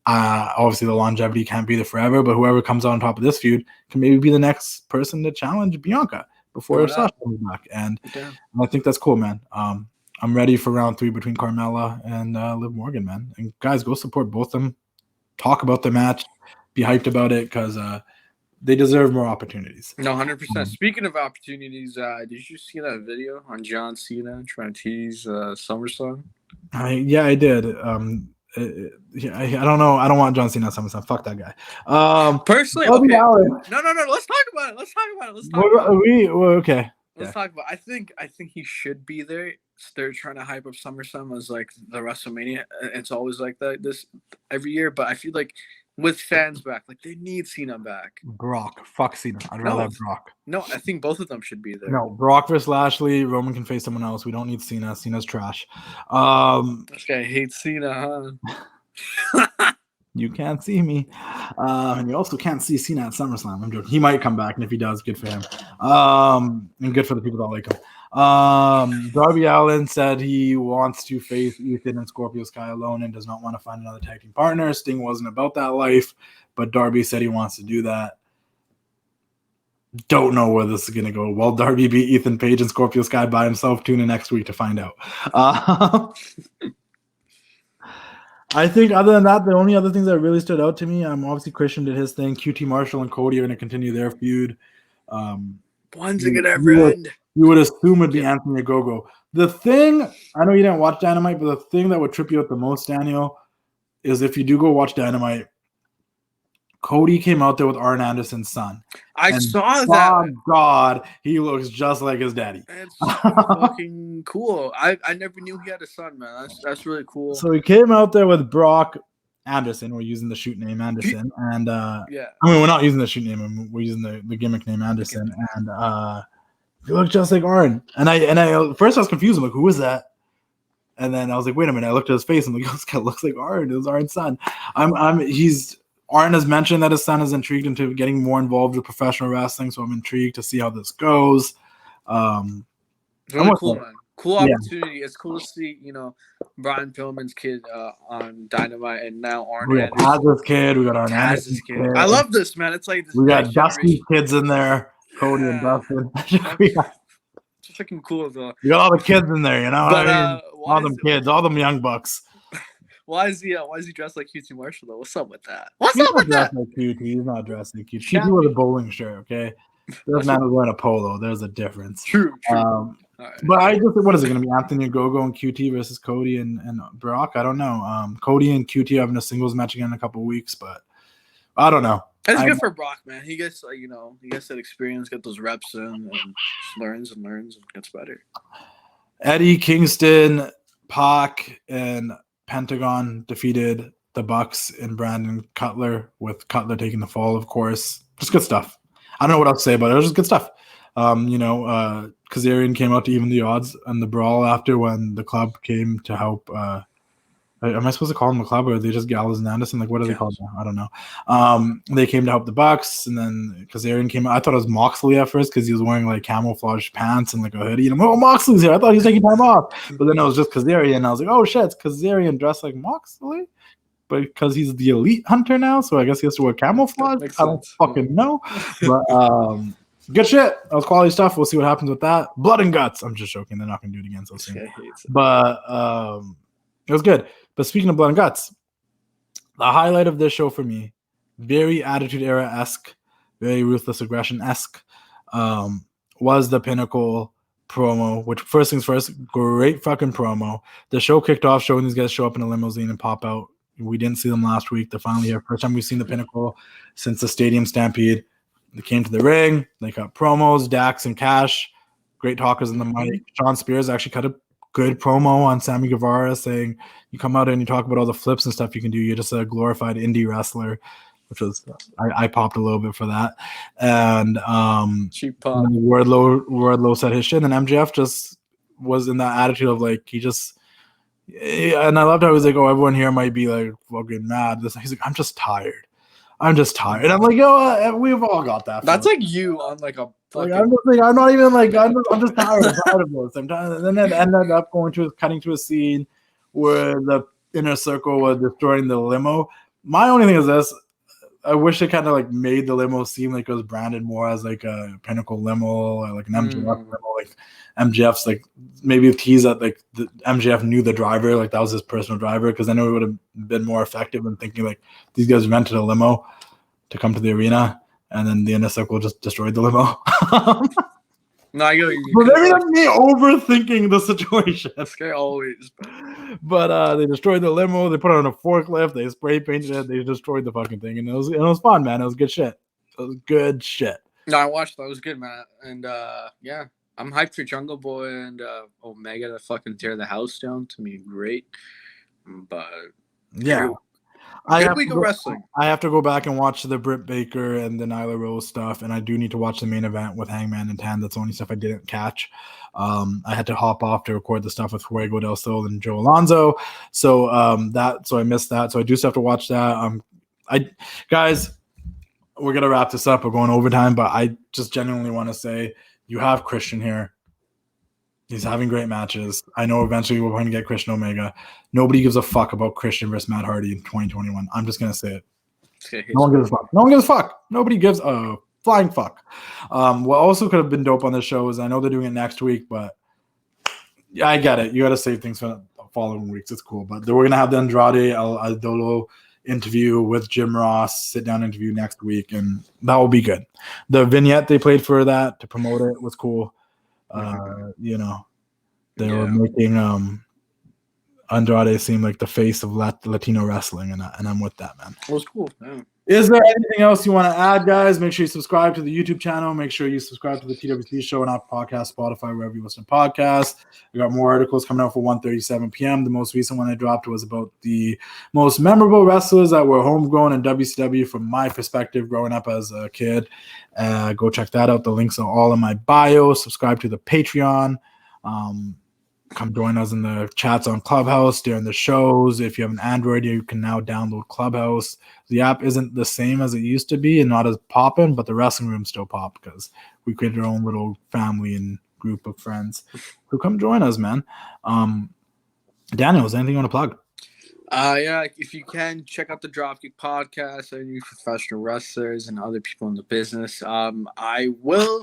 Speaker 1: Obviously the longevity can't be there forever, but whoever comes on top of this feud can maybe be the next person to challenge Bianca before Sasha comes back. And I think that's cool, man. I'm ready for round 3 between Carmella and Liv Morgan, man. And guys, go support both of them. Talk about the match. Be hyped about it, because they deserve more opportunities.
Speaker 3: No, 100%. Speaking of opportunities, did you see that video on John Cena trying to tease SummerSlam?
Speaker 1: Yeah, I did. I don't know. I don't want John Cena at SummerSlam. Fuck that guy.
Speaker 3: Personally, okay. No. Let's talk about it.
Speaker 1: Okay.
Speaker 3: Let's talk about it. I think he should be there. They're trying to hype up SummerSlam as like the WrestleMania. It's always like that this every year, but I feel like with fans back, like they need Cena back.
Speaker 1: Brock. Fuck Cena. I'd rather have Brock.
Speaker 3: No, I think both of them should be there.
Speaker 1: No, Brock versus Lashley. Roman can face someone else. We don't need Cena. Cena's trash.
Speaker 3: This guy hates Cena, huh?
Speaker 1: You can't see me. And you also can't see Cena at SummerSlam. I'm joking. He might come back, and if he does, good for him. And good for the people that like him. Darby Allin said he wants to face Ethan and Scorpio Sky alone and does not want to find another tag team partner. Sting wasn't about that life, but Darby said he wants to do that. Don't know where this is going to go. Well, Darby beat Ethan Page and Scorpio Sky by himself. Tune in next week to find out. I think other than that, the only other things that really stood out to me, obviously Christian did his thing. QT Marshall and Cody are going to continue their feud.
Speaker 3: When's it going to ever end?
Speaker 1: You would assume it'd be Anthony Ogogo. The thing, I know you didn't watch Dynamite, but the thing that would trip you out the most, Daniel, is if you do go watch Dynamite, Cody came out there with Arn Anderson's son.
Speaker 3: I saw that.
Speaker 1: Oh, God, he looks just like his daddy.
Speaker 3: It's fucking cool. I never knew he had a son, man. That's really cool.
Speaker 1: So he came out there with Brock Anderson. We're using the shoot name Anderson. And
Speaker 3: yeah.
Speaker 1: I mean, we're not using the shoot name. We're using the gimmick name Anderson. And he looked just like Arn. And I first I was confused. I'm like, who is that? And then I was like, wait a minute. I looked at his face and I'm like, this guy looks like Arn. It was Arn's son. Arn has mentioned that his son is intrigued into getting more involved with professional wrestling, so I'm intrigued to see how this goes.
Speaker 3: Really cool, man. Cool opportunity. It's cool to see, Brian Pillman's kid on Dynamite, and now Arn.
Speaker 1: We got Taz's kid. We got Arn Anderson's kid.
Speaker 3: I love this, man. It's like this.
Speaker 1: We got Dusty's kids in there. Cody and Dustin.
Speaker 3: It's freaking cool, though.
Speaker 1: We got all the kids in there, But, all them kids, all them young bucks.
Speaker 3: Why is he dressed like QT Marshall though? What's up with that? He's
Speaker 1: not dressed like QT. QT with a bowling shirt, okay? This man was wearing a polo. There's a difference.
Speaker 3: True.
Speaker 1: Right. But I just think, what is it going to be? Anthony Ogogo and QT versus Cody and Brock? I don't know. Cody and QT having a singles match again in a couple of weeks, but I don't know.
Speaker 3: It's good for Brock, man. He gets he gets that experience, get those reps in, and learns and gets better.
Speaker 1: Eddie Kingston, Pac, and Pentagon defeated the Bucks and Brandon Cutler, with Cutler taking the fall, of course. Just good stuff. I don't know what else to say about it. It was just good stuff. Kazarian came out to even the odds and the brawl after when the club came to help. Am I supposed to call them the club, or are they just Gallows and Anderson? Like, what are they called now? I don't know. They came to help the Bucks, and then Kazarian came out. I thought it was Moxley at first because he was wearing like camouflage pants and like a hoodie. And I'm like, oh, Moxley's here. I thought he was taking time off. But then it was just Kazarian. And I was like, oh, shit, it's Kazarian dressed like Moxley? But because he's the elite hunter now, so I guess he has to wear camouflage. I don't fucking know. But good shit. That was quality stuff. We'll see what happens with that. Blood and guts. I'm just joking. They're not going to do it again so soon. But it was good. But speaking of blood and guts, the highlight of this show for me, very Attitude Era-esque, very Ruthless Aggression-esque, was the Pinnacle promo, which first things first, great fucking promo. The show kicked off showing these guys show up in a limousine and pop out. We didn't see them last week. They're finally here. First time we've seen the Pinnacle since the Stadium Stampede. They came to the ring. They cut promos, Dax and Cash. Great talkers in the mic. Sean Spears actually cut a good promo on Sammy Guevara saying, you come out and you talk about all the flips and stuff you can do. You're just a glorified indie wrestler, which was, I popped a little bit for that. And
Speaker 3: cheap pop.
Speaker 1: Wardlow said his shit, and MJF just was in that attitude of like, he just, and I loved how he was like, oh, everyone here might be like fucking mad. He's like, I'm just tired. And I'm like, yo, we've all got that.
Speaker 3: That's like you on like a fucking...
Speaker 1: I'm not even like, I'm just tired of this. Sometimes, and then it ended up cutting to a scene where the inner circle was destroying the limo. My only thing is this: I wish it kind of like made the limo seem like it was branded more as like a Pinnacle limo or like an MJF limo. Like MJF's like maybe a tease that like the MJF knew the driver, like that was his personal driver, because I know it would have been more effective than thinking like these guys rented a limo to come to the arena and then the inner circle just destroyed the limo.
Speaker 3: No, I go.
Speaker 1: But maybe that's me overthinking the situation.
Speaker 3: This guy always.
Speaker 1: But they destroyed the limo. They put it on a forklift. They spray painted it. They destroyed the fucking thing, and it was fun, man. It was good shit. It was good shit.
Speaker 3: No, I watched that. It was good, man. And yeah, I'm hyped for Jungle Boy and Omega to fucking tear the house down. To me, great. But
Speaker 1: yeah.
Speaker 3: I have
Speaker 1: to go back and watch the Britt Baker and the Nyla Rose stuff, and I do need to watch the main event with Hangman and Tan. That's the only stuff I didn't catch. I had to hop off to record the stuff with Fuego del Sol and Joe Alonzo, so I missed that. So I do still have to watch that. Guys, we're gonna wrap this up. We're going overtime, but I just genuinely want to say you have Christian here. He's having great matches. I know eventually we're going to get Christian Omega. Nobody gives a fuck about Christian versus Matt Hardy in 2021. I'm just going to say it.
Speaker 3: Okay,
Speaker 1: no one gives a fuck. No one gives a fuck. Nobody gives a flying fuck. What also could have been dope on this show is I know they're doing it next week, but yeah, I get it. You got to save things for the following weeks. It's cool. But we're going to have the Andrade El Idolo interview with Jim Ross, sit-down interview next week, and that will be good. The vignette they played for that to promote it was cool. They were making Andrade seem like the face of Latino wrestling, and I'm with that, man.
Speaker 3: It was cool. Yeah.
Speaker 1: Is there anything else you want to add, guys? Make sure you subscribe to the YouTube channel. Make sure you subscribe to the TWC Show and Apple Podcast, Spotify, wherever you listen to podcasts. We got more articles coming out for 1:37 p.m. The most recent one I dropped was about the most memorable wrestlers that were homegrown in WCW from my perspective growing up as a kid. Go check that out. The links are all in my bio. Subscribe to the Patreon. Come join us in the chats on Clubhouse during the shows. If you have an Android, you can now download Clubhouse. The app isn't the same as it used to be and not as poppin', but the wrestling room still pop because we created our own little family and group of friends who come join us, man. Daniel, is there anything you want to plug?
Speaker 3: Yeah, if you can, check out the Dropkick Podcast. I knew professional wrestlers and other people in the business. I will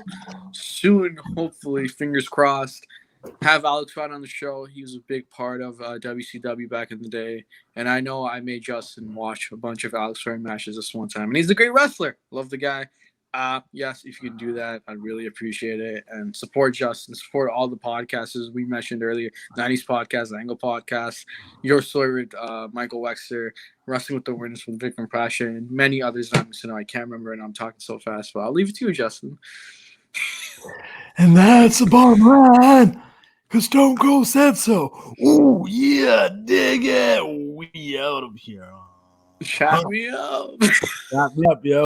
Speaker 3: soon, hopefully, fingers crossed, have Alex Wright on the show. He was a big part of WCW back in the day. And I know I made Justin watch a bunch of Alex Wright matches this one time. And he's a great wrestler. Love the guy. Yes, if you can do that, I'd really appreciate it. And support Justin. Support all the podcasts as we mentioned earlier. 90s Podcast, the Angle Podcast, Your Story with Michael Wexler, Wrestling with the Winners with Vic Impression, and many others I'm missing. I can't remember and I'm talking so fast. But I'll leave it to you, Justin.
Speaker 1: And that's the bottom line. Because Stone Cold said so. Oh, yeah, dig it. We out of here.
Speaker 3: Chat me up.
Speaker 1: Chat me up, yo.